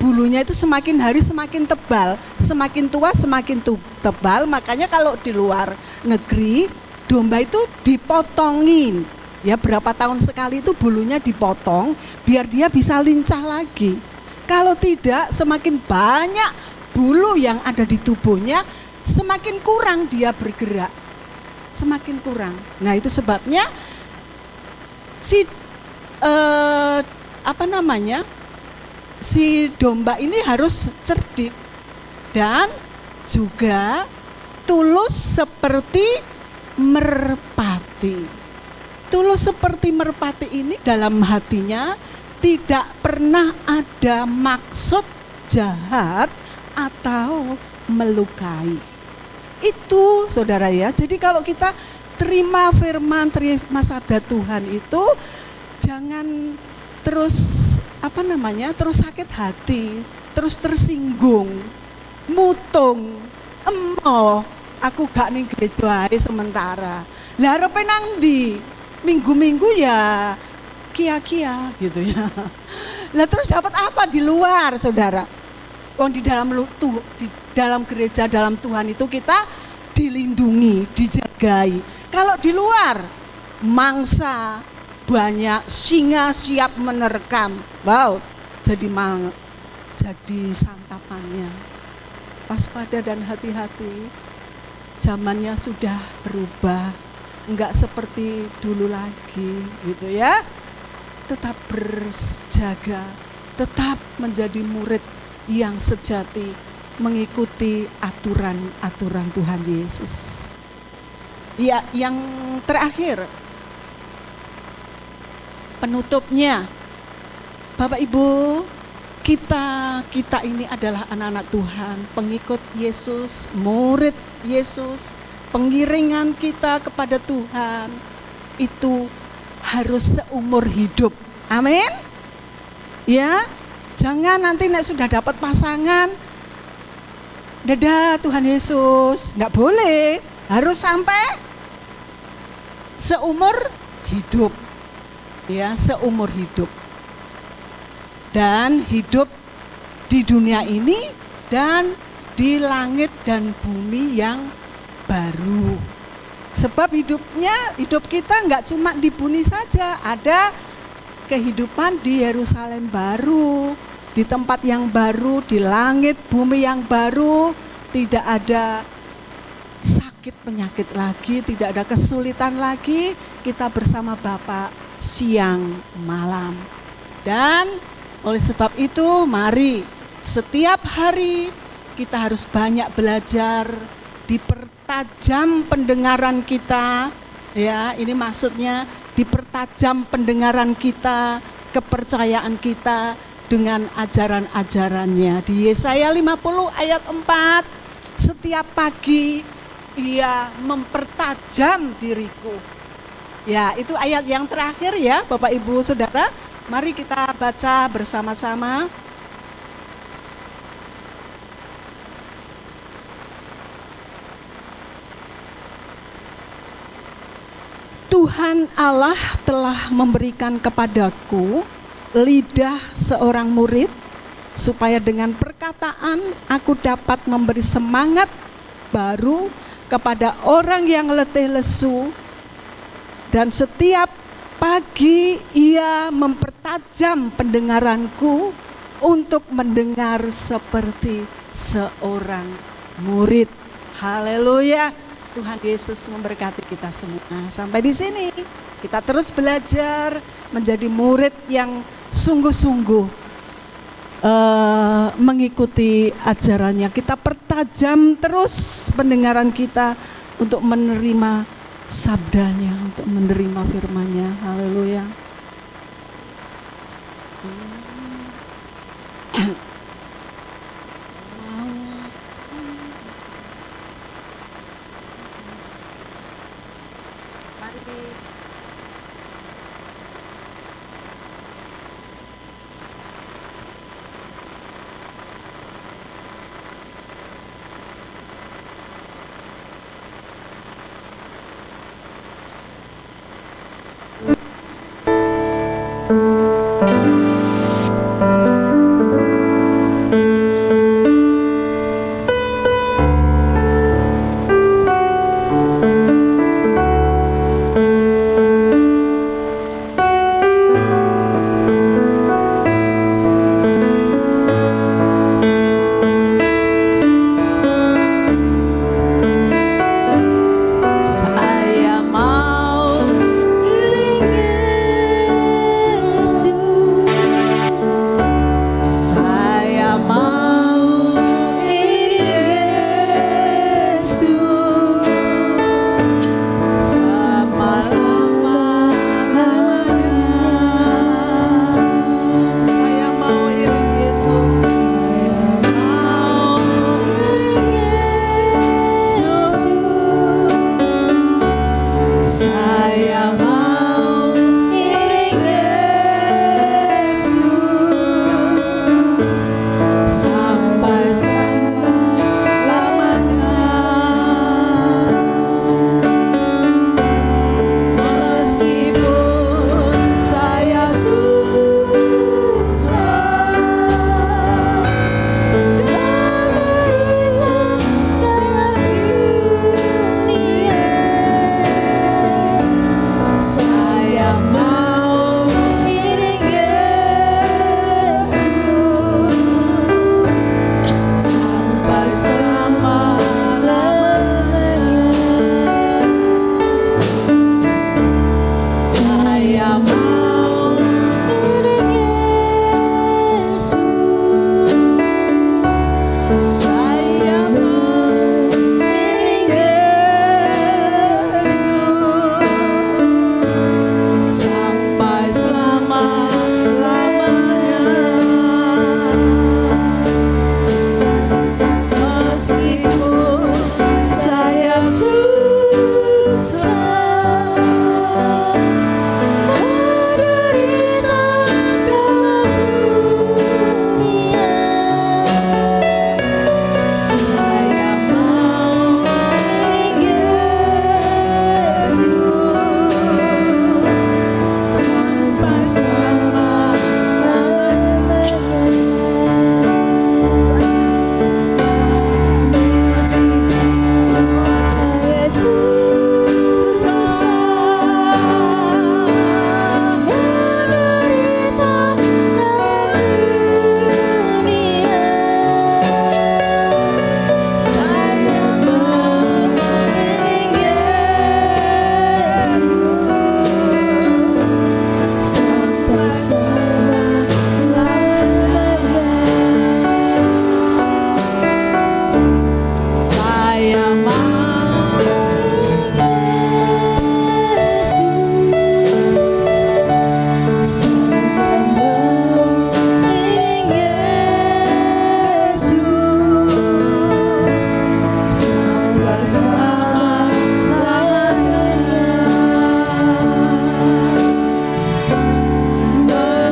bulunya itu semakin hari semakin tebal, semakin tua semakin tebal. Makanya kalau di luar negeri domba itu dipotongin, ya berapa tahun sekali itu bulunya dipotong biar dia bisa lincah lagi. Kalau tidak, semakin banyak bulu yang ada di tubuhnya, semakin kurang dia bergerak, semakin kurang. Nah itu sebabnya si domba ini harus cerdik dan juga tulus seperti merpati. Tulus seperti merpati ini dalam hatinya tidak pernah ada maksud jahat atau melukai. Itu saudara ya. Jadi kalau kita terima firman, terima sabda Tuhan itu jangan terus terus sakit hati, terus tersinggung, mutung, emoh, aku gak ning gereja ae sementara. Lah arepe nang ndi? Minggu-minggu ya kia-kia gitu ya. Lah terus dapat apa di luar, Saudara? Wong di dalam gereja, dalam Tuhan itu kita dilindungi, dijagai. Kalau di luar mangsa banyak, singa siap menerkam. Wow, jadi santapannya. Waspada dan hati-hati. Zamannya sudah berubah, enggak seperti dulu lagi, gitu ya. Tetap berjaga, tetap menjadi murid yang sejati, mengikuti aturan-aturan Tuhan Yesus. Ya, yang terakhir, penutupnya, Bapak Ibu, kita ini adalah anak-anak Tuhan, pengikut Yesus, murid Yesus, pengiringan kita kepada Tuhan itu harus seumur hidup. Amin. Ya, jangan nanti nek sudah dapat pasangan, dadah Tuhan Yesus, enggak boleh, harus sampai seumur hidup. Ya, seumur hidup. Dan hidup di dunia ini dan di langit dan bumi yang baru. Sebab hidup kita enggak cuma di bumi saja, ada kehidupan di Yerusalem baru, di tempat yang baru, di langit bumi yang baru, tidak ada sakit penyakit lagi, tidak ada kesulitan lagi, kita bersama Bapa siang malam. Dan oleh sebab itu mari setiap hari kita harus banyak belajar, dipertajam pendengaran kita, ya ini maksudnya dipertajam pendengaran kita, kepercayaan kita dengan ajaran-ajarannya. Di Yesaya 50 ayat 4, setiap pagi ia mempertajam diriku. Ya, itu ayat yang terakhir ya Bapak Ibu Saudara. Mari kita baca bersama-sama. Tuhan Allah telah memberikan kepadaku lidah seorang murid, supaya dengan perkataan aku dapat memberi semangat baru kepada orang yang letih lesu. Dan setiap pagi ia mempertajam pendengaranku untuk mendengar seperti seorang murid. Haleluya. Tuhan Yesus memberkati kita semua. Sampai di sini kita terus belajar menjadi murid yang sungguh-sungguh mengikuti ajarannya. Kita pertajam terus pendengaran kita untuk menerima sabdanya, untuk menerima firman-Nya. Haleluya.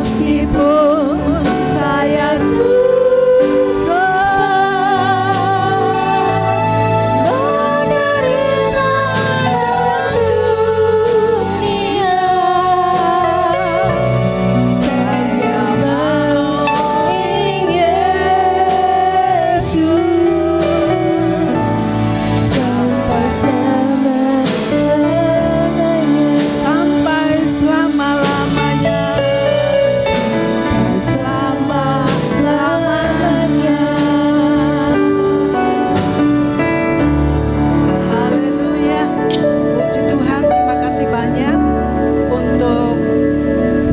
Meskipun saya susah menderita dalam dunia, saya mau iring Yesus sampai selama-lamanya. Sampai selama-lamanya. Selama-lamanya. Haleluya. Puji Tuhan, terima kasih banyak untuk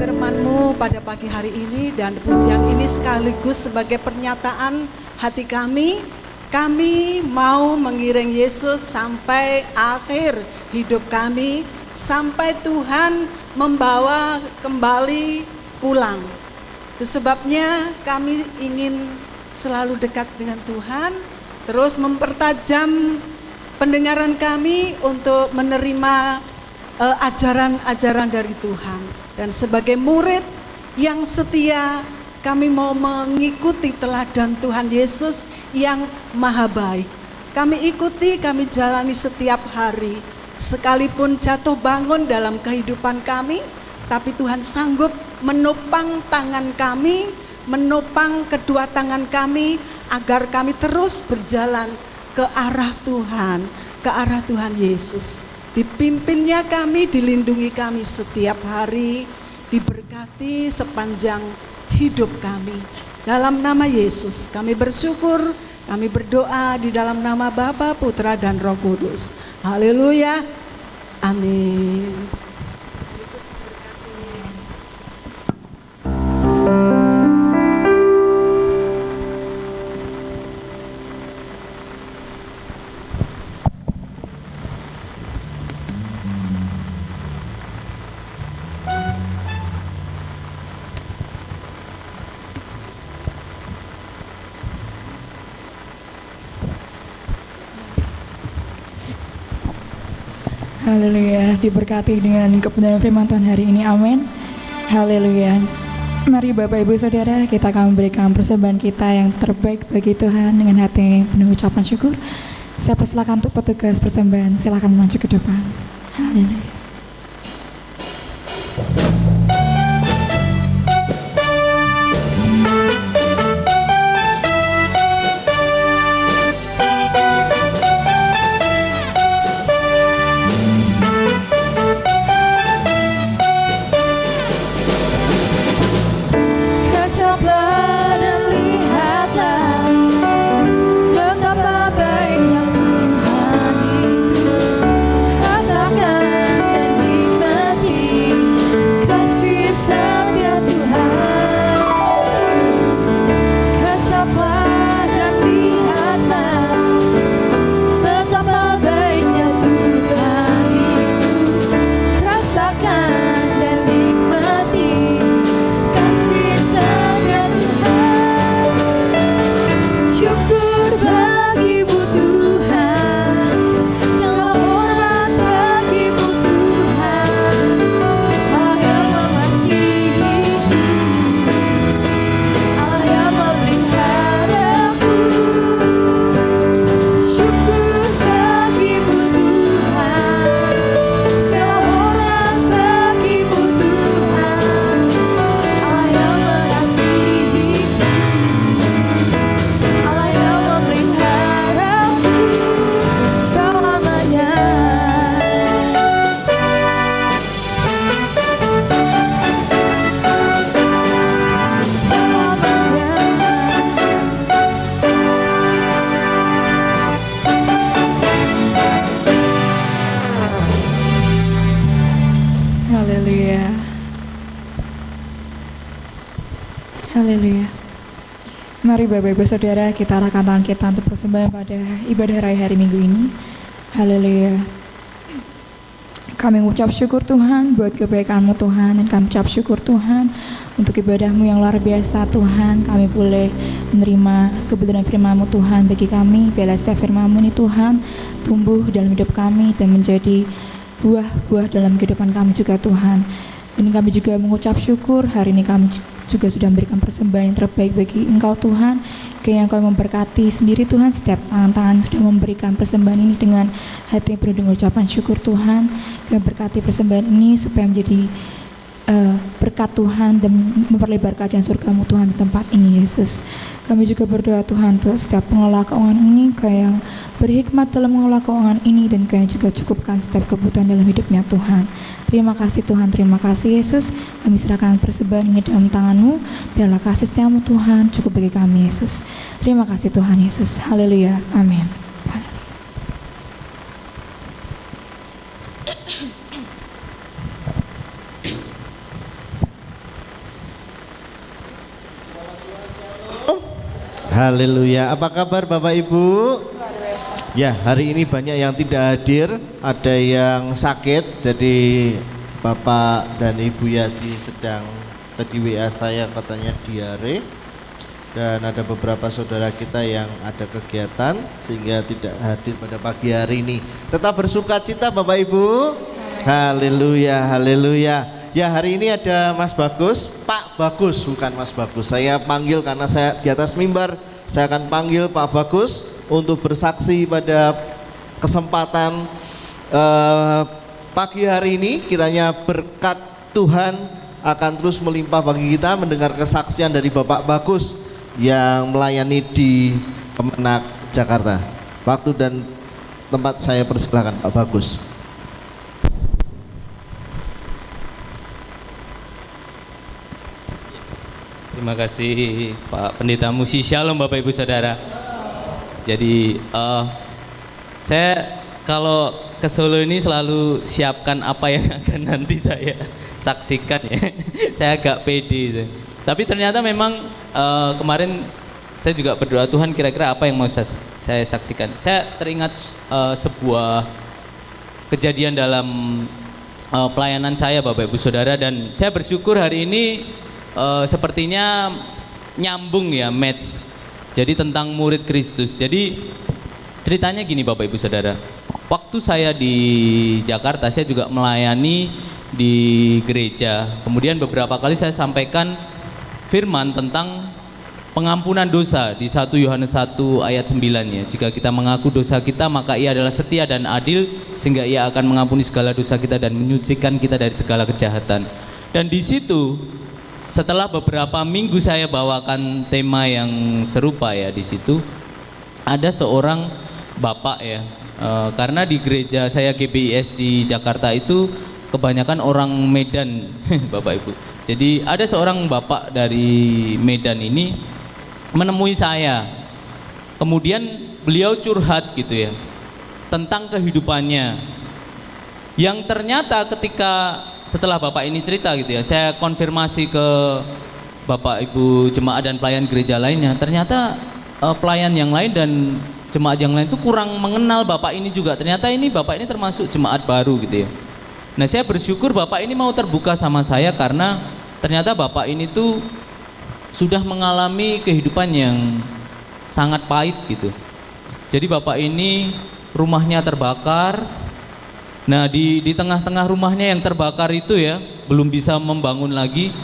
firman-Mu pada pagi hari ini, dan pujian ini sekaligus sebagai pernyataan hati kami. Kami mau mengiring Yesus sampai akhir hidup kami, sampai Tuhan membawa kembali pulang. Itu sebabnya kami ingin selalu dekat dengan Tuhan, terus mempertajam pendengaran kami untuk menerima ajaran-ajaran dari Tuhan. Dan sebagai murid yang setia, kami mau mengikuti teladan Tuhan Yesus yang maha baik. Kami ikuti, kami jalani setiap hari. Sekalipun jatuh bangun dalam kehidupan kami, tapi Tuhan sanggup menopang tangan kami, menopang kedua tangan kami, agar kami terus berjalan ke arah Tuhan, ke arah Tuhan Yesus. Dipimpinnya kami, dilindungi kami setiap hari, diberkati sepanjang hidup kami. Dalam nama Yesus kami bersyukur, kami berdoa di dalam nama Bapa, Putra, dan Roh Kudus. Haleluya, amin. Yesus memberkati. Haleluya, diberkati dengan kebenaran firman Tuhan hari ini, amin. Haleluya. Mari Bapak Ibu Saudara, kita akan memberikan persembahan kita yang terbaik bagi Tuhan dengan hati yang penuh ucapan syukur. Saya persilakan untuk petugas persembahan, silakan maju ke depan. Haleluya. Haleluya. Mari Bapak Ibu Saudara, kita arahkan tangan kita untuk persembahan pada ibadah raya hari Minggu ini. Haleluya. Kami mengucap syukur Tuhan buat kebaikan-Mu Tuhan, dan kami ucap syukur Tuhan untuk ibadah-Mu yang luar biasa Tuhan. Kami boleh menerima kebenaran firman-Mu Tuhan bagi kami. Biarlah setiap firman-Mu ini Tuhan tumbuh dalam hidup kami dan menjadi buah-buah dalam kehidupan kami juga Tuhan. Dan kami juga mengucap syukur hari ini kami juga sudah memberikan persembahan yang terbaik bagi Engkau Tuhan. Kiranya Engkau memberkati sendiri Tuhan setiap tangan-tangan yang sudah memberikan persembahan ini dengan hati yang penuh dengan ucapan syukur Tuhan. Kami berkati persembahan ini supaya menjadi berkat Tuhan dan memperlebar kerajaan surga-Mu Tuhan di tempat ini Yesus. Kami juga berdoa Tuhan untuk setiap pengelola keuangan ini, Kau yang berhikmat dalam mengelola keuangan ini dan Kau yang juga cukupkan setiap kebutuhan dalam hidupnya Tuhan. Terima kasih Tuhan, terima kasih Yesus. Kami serahkan persembahan ini dalam tangan-Mu. Biarlah kasih setiamu Tuhan cukup bagi kami Yesus. Terima kasih Tuhan Yesus. Haleluya. Amin. Haleluya. Apa kabar Bapak Ibu? Ya, hari ini banyak yang tidak hadir, ada yang sakit. Jadi Bapak dan Ibu Yati sedang, tadi WA saya katanya diare. Dan ada beberapa saudara kita yang ada kegiatan sehingga tidak hadir pada pagi hari ini. Tetap bersuka cita Bapak Ibu. Haleluya, haleluya. Ya, hari ini ada Mas Bagus, Pak Bagus, bukan Mas Bagus. Saya panggil karena saya di atas mimbar, saya akan panggil Pak Bagus untuk bersaksi pada kesempatan pagi hari ini. Kiranya berkat Tuhan akan terus melimpah bagi kita mendengar kesaksian dari Bapak Bagus yang melayani di Kemenak, Jakarta. Waktu dan tempat saya persilakan Pak Bagus. Terima kasih Pak Pendeta Musi. Shalom Bapak Ibu Saudara. Jadi saya kalau ke Solo ini selalu siapkan apa yang akan nanti saya saksikan ya. Saya agak pede. Tapi ternyata memang kemarin saya juga berdoa Tuhan kira-kira apa yang mau saya saksikan. Saya teringat sebuah kejadian dalam pelayanan saya Bapak Ibu Saudara, dan saya bersyukur hari ini sepertinya nyambung ya, match. Jadi tentang murid Kristus. Jadi ceritanya gini Bapak Ibu Saudara. Waktu saya di Jakarta saya juga melayani di gereja. Kemudian beberapa kali saya sampaikan firman tentang pengampunan dosa di 1 Yohanes 1 ayat 9 ya. Jika kita mengaku dosa kita maka Ia adalah setia dan adil sehingga Ia akan mengampuni segala dosa kita dan menyucikan kita dari segala kejahatan. Dan di situ setelah beberapa minggu saya bawakan tema yang serupa ya, di situ ada seorang bapak ya, karena di gereja saya GBIS di Jakarta itu kebanyakan orang Medan Bapak Ibu. Jadi ada seorang bapak dari Medan ini menemui saya, kemudian beliau curhat gitu ya tentang kehidupannya, yang ternyata ketika setelah bapak ini cerita gitu ya, saya konfirmasi ke Bapak Ibu jemaat dan pelayan gereja lainnya, ternyata pelayan yang lain dan jemaat yang lain itu kurang mengenal bapak ini juga. Ternyata ini bapak ini termasuk jemaat baru gitu ya. Nah, saya bersyukur bapak ini mau terbuka sama saya karena ternyata bapak ini tuh sudah mengalami kehidupan yang sangat pahit gitu. Jadi bapak ini rumahnya terbakar. Nah, di tengah-tengah rumahnya yang terbakar itu ya, belum bisa membangun lagi,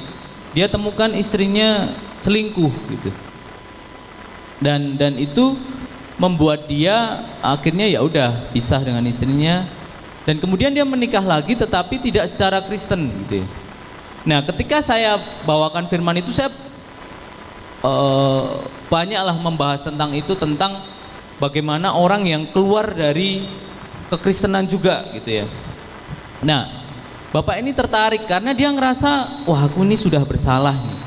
dia temukan istrinya selingkuh gitu. Dan itu membuat dia akhirnya ya udah pisah dengan istrinya, dan kemudian dia menikah lagi tetapi tidak secara Kristen gitu ya. Nah, ketika saya bawakan firman itu, saya banyaklah membahas tentang itu, tentang bagaimana orang yang keluar dari kekristenan juga gitu ya. Nah, bapak ini tertarik karena dia ngerasa, wah aku ini sudah bersalah nih.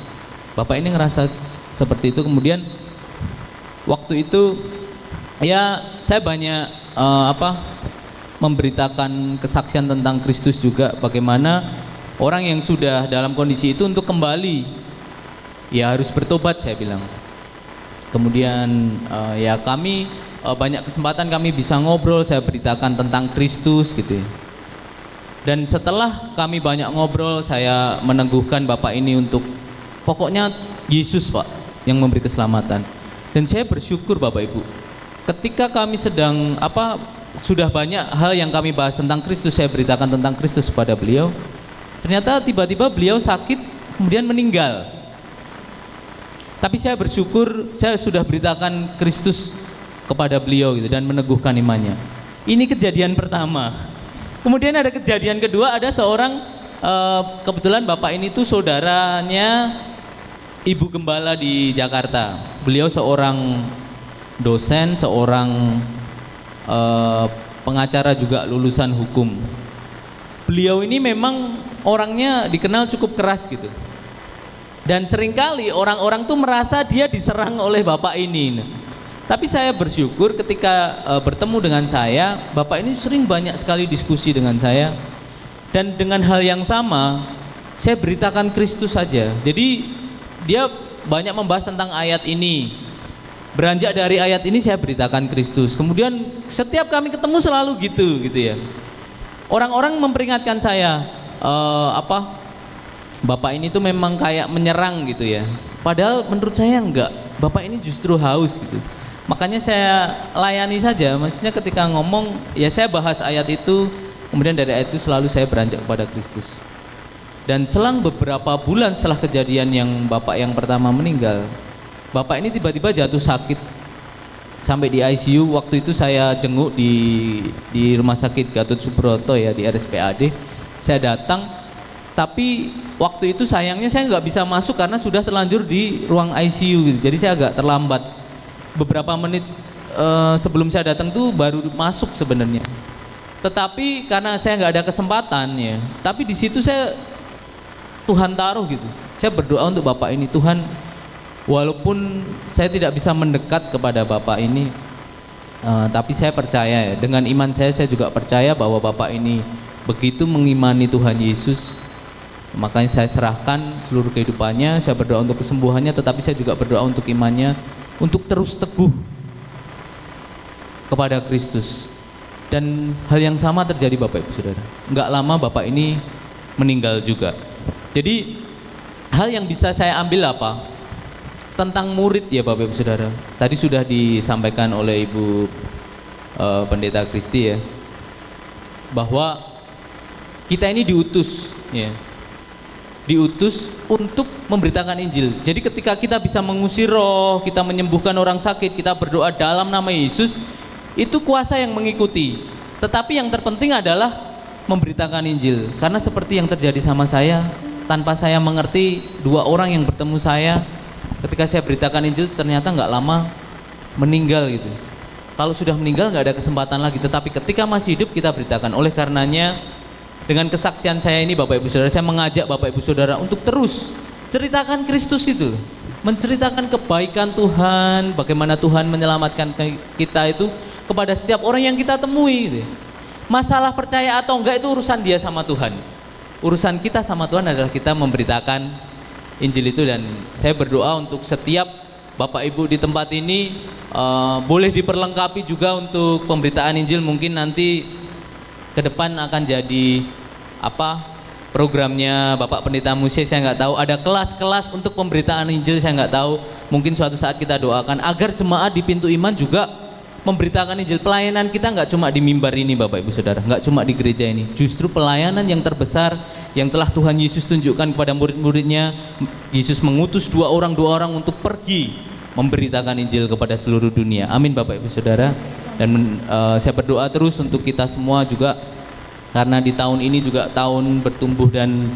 Bapak ini ngerasa seperti itu. Kemudian waktu itu ya saya banyak memberitakan kesaksian tentang Kristus juga, bagaimana orang yang sudah dalam kondisi itu untuk kembali ya harus bertobat, saya bilang. Kemudian ya kami banyak kesempatan kami bisa ngobrol, saya beritakan tentang Kristus gitu ya. Dan setelah kami banyak ngobrol, saya meneguhkan bapak ini untuk Pokoknya Yesus Pak yang memberi keselamatan. Dan saya bersyukur Bapak Ibu, ketika kami sedang sudah banyak hal yang kami bahas tentang Kristus, saya beritakan tentang Kristus kepada beliau. Ternyata tiba-tiba beliau sakit kemudian meninggal. Tapi saya bersyukur saya sudah beritakan Kristus kepada beliau gitu dan meneguhkan imannya. Ini kejadian pertama. Kemudian ada kejadian kedua, ada seorang kebetulan bapak ini tuh saudaranya ibu gembala di Jakarta. Beliau seorang dosen, seorang pengacara juga lulusan hukum. Beliau ini memang orangnya dikenal cukup keras gitu. Dan seringkali orang-orang tuh merasa dia diserang oleh bapak ini. Tapi saya bersyukur ketika bertemu dengan saya, bapak ini sering banyak sekali diskusi dengan saya. Dan dengan hal yang sama, saya beritakan Kristus saja. Jadi dia banyak membahas tentang ayat ini. Beranjak dari ayat ini saya beritakan Kristus. Kemudian setiap kami ketemu selalu gitu ya. Orang-orang memperingatkan saya, bapak ini tuh memang kayak menyerang gitu ya. Padahal menurut saya enggak. Bapak ini justru haus gitu. Makanya saya layani saja. Maksudnya ketika ngomong, ya saya bahas ayat itu. Kemudian dari ayat itu selalu saya beranjak kepada Kristus. Dan selang beberapa bulan setelah kejadian yang bapak yang pertama meninggal, bapak ini tiba-tiba jatuh sakit sampai di ICU. Waktu itu saya jenguk di rumah sakit Gatot Subroto ya, di RSPAD. Saya datang, tapi waktu itu sayangnya saya nggak bisa masuk karena sudah terlanjur di ruang ICU gitu. Jadi saya agak terlambat. Beberapa menit sebelum saya datang tuh baru masuk sebenarnya. Tetapi karena saya nggak ada kesempatan ya, tapi di situ Tuhan taruh gitu. Saya berdoa untuk bapak ini, Tuhan, walaupun saya tidak bisa mendekat kepada bapak ini, tapi saya percaya ya, dengan iman saya juga percaya bahwa bapak ini begitu mengimani Tuhan Yesus. Makanya saya serahkan seluruh kehidupannya. Saya berdoa untuk kesembuhannya, tetapi saya juga berdoa untuk imannya, untuk terus teguh kepada Kristus. Dan hal yang sama terjadi Bapak Ibu Saudara. Enggak lama bapak ini meninggal juga. Jadi hal yang bisa saya ambil apa? Tentang murid ya Bapak Ibu Saudara. Tadi sudah disampaikan oleh Ibu Pendeta Kristi ya, bahwa kita ini diutus ya. Diutus untuk memberitakan Injil. Jadi ketika kita bisa mengusir roh, kita menyembuhkan orang sakit, kita berdoa dalam nama Yesus, itu kuasa yang mengikuti. Tetapi yang terpenting adalah memberitakan Injil. Karena seperti yang terjadi sama saya, tanpa saya mengerti, dua orang yang bertemu saya, ketika saya beritakan Injil ternyata nggak lama meninggal gitu. Kalau sudah meninggal nggak ada kesempatan lagi. Tetapi ketika masih hidup kita beritakan. Oleh karenanya dengan kesaksian saya ini Bapak Ibu Saudara, saya mengajak Bapak Ibu Saudara untuk terus ceritakan Kristus itu, menceritakan kebaikan Tuhan, bagaimana Tuhan menyelamatkan kita itu kepada setiap orang yang kita temui gitu. Masalah percaya atau enggak itu urusan dia sama Tuhan. Urusan kita sama Tuhan adalah kita memberitakan Injil itu. Dan saya berdoa untuk setiap Bapak Ibu di tempat ini, boleh diperlengkapi juga untuk pemberitaan Injil. Mungkin nanti ke depan akan jadi programnya Bapak Pendeta Musi, saya nggak tahu. Ada kelas-kelas untuk pemberitaan Injil, saya nggak tahu. Mungkin suatu saat kita doakan agar jemaat di Pintu Iman juga memberitakan Injil. Pelayanan kita nggak cuma di mimbar ini Bapak Ibu Saudara, nggak cuma di gereja ini. Justru pelayanan yang terbesar yang telah Tuhan Yesus tunjukkan kepada murid-muridnya. Yesus mengutus dua orang untuk pergi memberitakan Injil kepada seluruh dunia. Amin Bapak Ibu Saudara. Dan saya berdoa terus untuk kita semua juga, karena di tahun ini juga tahun bertumbuh dan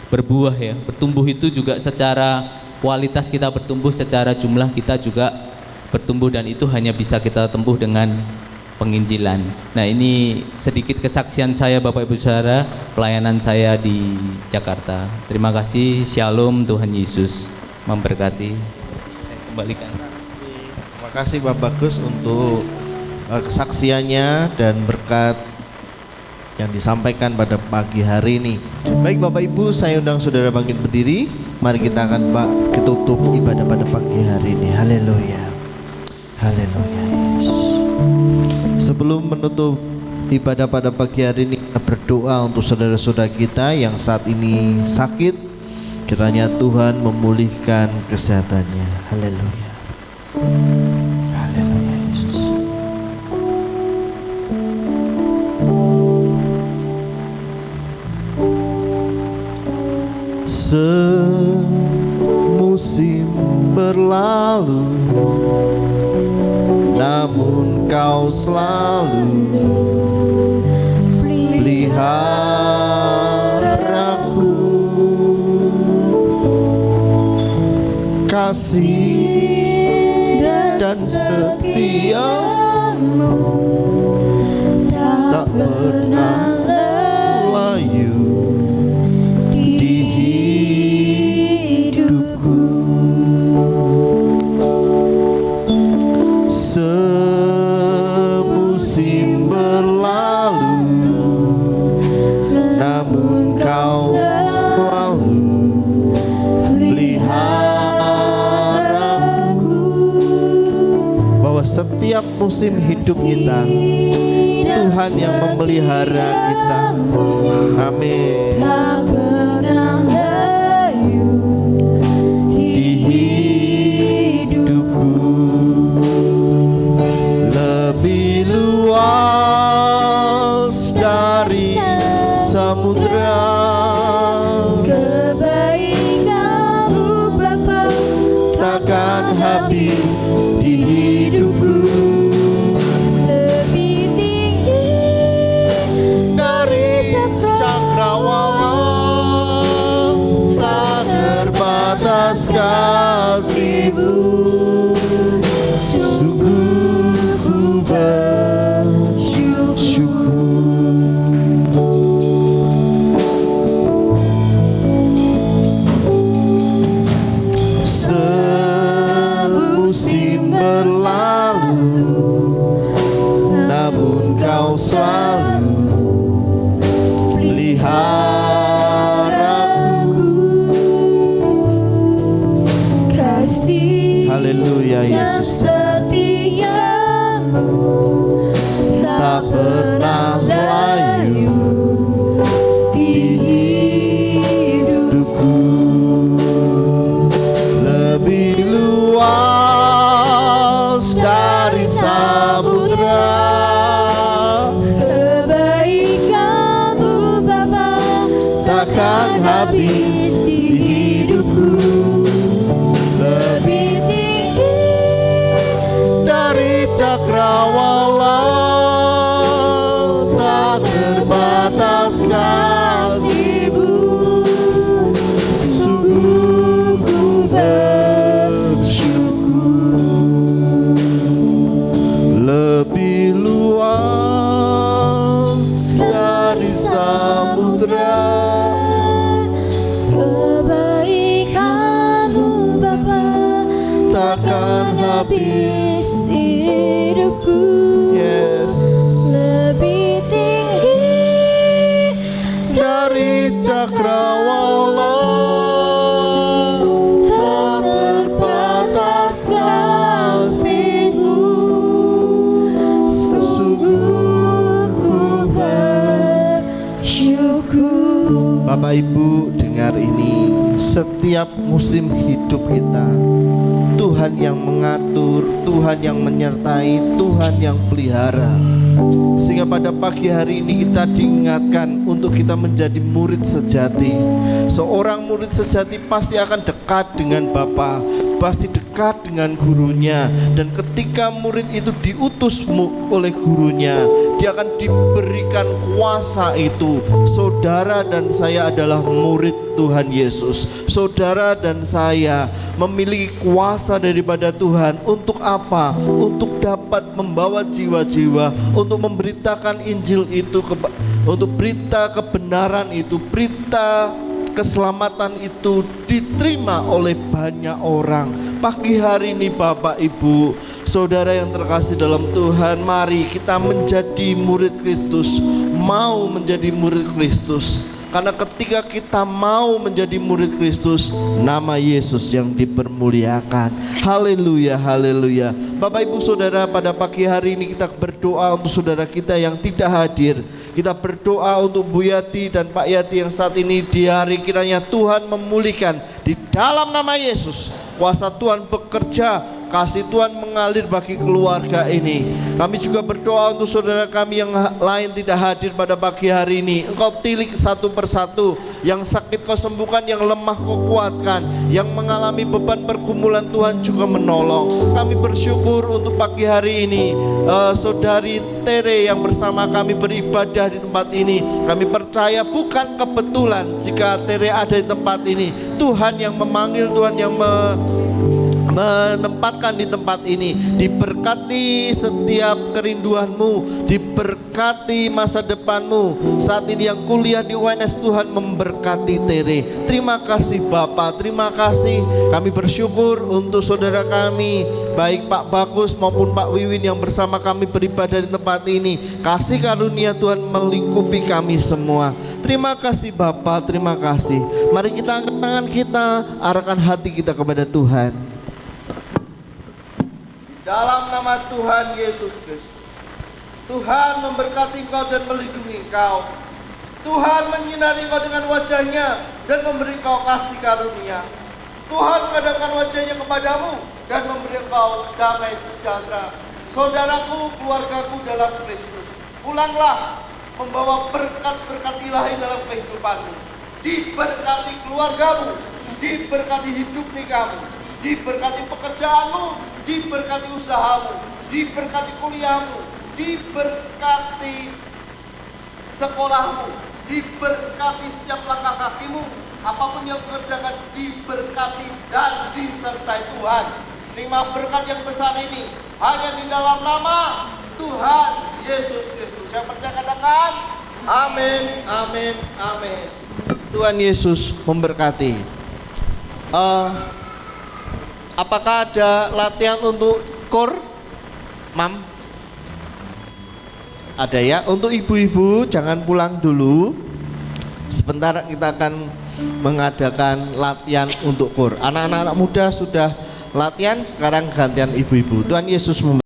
berbuah ya. Bertumbuh itu juga secara kualitas kita bertumbuh, secara jumlah kita juga bertumbuh, dan itu hanya bisa kita tempuh dengan penginjilan. Nah, ini sedikit kesaksian saya Bapak Ibu Saudara, pelayanan saya di Jakarta. Terima kasih. Shalom, Tuhan Yesus memberkati. Saya kembalikan. Terima kasih Pak Bagus untuk kesaksiannya dan berkat yang disampaikan pada pagi hari ini. Baik Bapak Ibu, saya undang saudara bangkit berdiri. Mari kita akan tutup ibadah pada pagi hari ini. Haleluya. Haleluya Yesus. Sebelum menutup ibadah pada pagi hari ini, kita berdoa untuk saudara-saudara kita yang saat ini sakit, Kiranya Tuhan memulihkan kesehatannya. Haleluya. Haleluya Yesus. Semusim berlalu, namun kau selalu peliharaku. Kasih dan setiamu tak pernah layu di hidupku. Semusim berlalu, namun kau selalu peliharaku. Bahwa setiap musim hidup kita, Tuhan yang memelihara kita. Amin. Tak pernah layu Di hidupku lebih luas dari samudra, kebaikan-Mu Bapa takkan habis di hidupku. lebih tinggi Dari cakrawala tak terbatas kasih-Mu. Sungguh ku bersyukur. Semusim berlalu, namun kau selalu peliharaku. kasih Haleluya dan Yesus. setiamu Tak pernah layu di hidupku. Lebih luas dari samudra, kebaikan-Mu Bapa takkan habis di hidupku. lebih tinggi Dari cakrawala tak terbatas kasih-Mu. Sungguh ku bersyukur. Lebih luas dari samudra, kebaikan-Mu Bapa takkan habis. hidupku Yes. lebih tinggi Dari cakrawala tak terbatas kasih-Mu. sungguh ku bersyukur. Bapak Ibu dengar ini, setiap musim hidup kita Tuhan yang mengatur, Tuhan yang menyertai, Tuhan yang pelihara. Sehingga pada pagi hari ini kita diingatkan untuk kita menjadi murid sejati. Seorang murid sejati pasti akan dekat dengan Bapa, pasti dekat dengan gurunya. Dan ketika murid itu diutus oleh gurunya, dia akan diberikan kuasa itu. Saudara dan saya adalah murid Tuhan Yesus. Saudara dan saya memiliki kuasa daripada Tuhan. Untuk apa? Untuk dapat membawa jiwa-jiwa, untuk memberitakan Injil itu, untuk berita kebenaran itu, berita keselamatan itu diterima oleh banyak orang. Pagi hari ini Bapak Ibu, saudara yang terkasih dalam Tuhan, mari kita menjadi murid Kristus, mau menjadi murid Kristus. Karena ketika kita mau menjadi murid Kristus, nama Yesus yang dipermuliakan. Haleluya, haleluya. Bapak Ibu Saudara, pada pagi hari ini kita berdoa untuk saudara kita yang tidak hadir. Kita berdoa untuk Bu Yati dan Pak Yati yang saat ini di hari, kiranya Tuhan memulihkan di dalam nama Yesus. Kuasa Tuhan bekerja, kasih Tuhan mengalir bagi keluarga ini. Kami juga berdoa untuk saudara kami yang lain tidak hadir pada pagi hari ini. Engkau tilik satu persatu, yang sakit kau sembuhkan, yang lemah kau kuatkan, yang mengalami beban pergumulan Tuhan juga menolong. Kami bersyukur untuk pagi hari ini saudari Tere yang bersama kami beribadah di tempat ini. Kami percaya bukan kebetulan jika Tere ada di tempat ini. Tuhan yang memanggil, Tuhan yang menempatkan di tempat ini. Diberkati setiap kerinduanmu, diberkati masa depanmu. Saat ini yang kuliah di UNS, Tuhan memberkati Tere. Terima kasih Bapak, terima kasih. Kami bersyukur untuk saudara kami, baik Pak Bagus maupun Pak Wiwin yang bersama kami beribadah di tempat ini. Kasih karunia Tuhan melingkupi kami semua. Terima kasih Bapak, terima kasih. Mari kita angkat tangan kita, arahkan hati kita kepada Tuhan. Dalam nama Tuhan Yesus Kristus, Tuhan memberkati engkau dan melindungi engkau. Tuhan menyinari engkau dengan wajahnya dan memberi engkau kasih karunia. Tuhan menghadapkan wajahnya kepadamu dan memberi engkau damai sejahtera. Saudaraku, keluargaku dalam Kristus, pulanglah membawa berkat-berkat ilahi dalam kehidupanmu. Diberkati keluargamu, diberkati hidup nikamu, diberkati pekerjaanmu, diberkati usahamu, diberkati kuliahmu, diberkati sekolahmu, diberkati setiap langkah kakimu. Apapun yang kerjakan diberkati dan disertai Tuhan. Terima berkat yang besar ini hanya di dalam nama Tuhan Yesus Kristus. Yang percaya katakan amin, amin, amin. Tuhan Yesus memberkati. Apakah ada latihan untuk kor? Mam? Ada ya. Untuk ibu-ibu jangan pulang dulu. Sebentar kita akan mengadakan latihan untuk kor. Anak-anak muda sudah latihan, sekarang gantian ibu-ibu. Tuhan Yesus memberkati.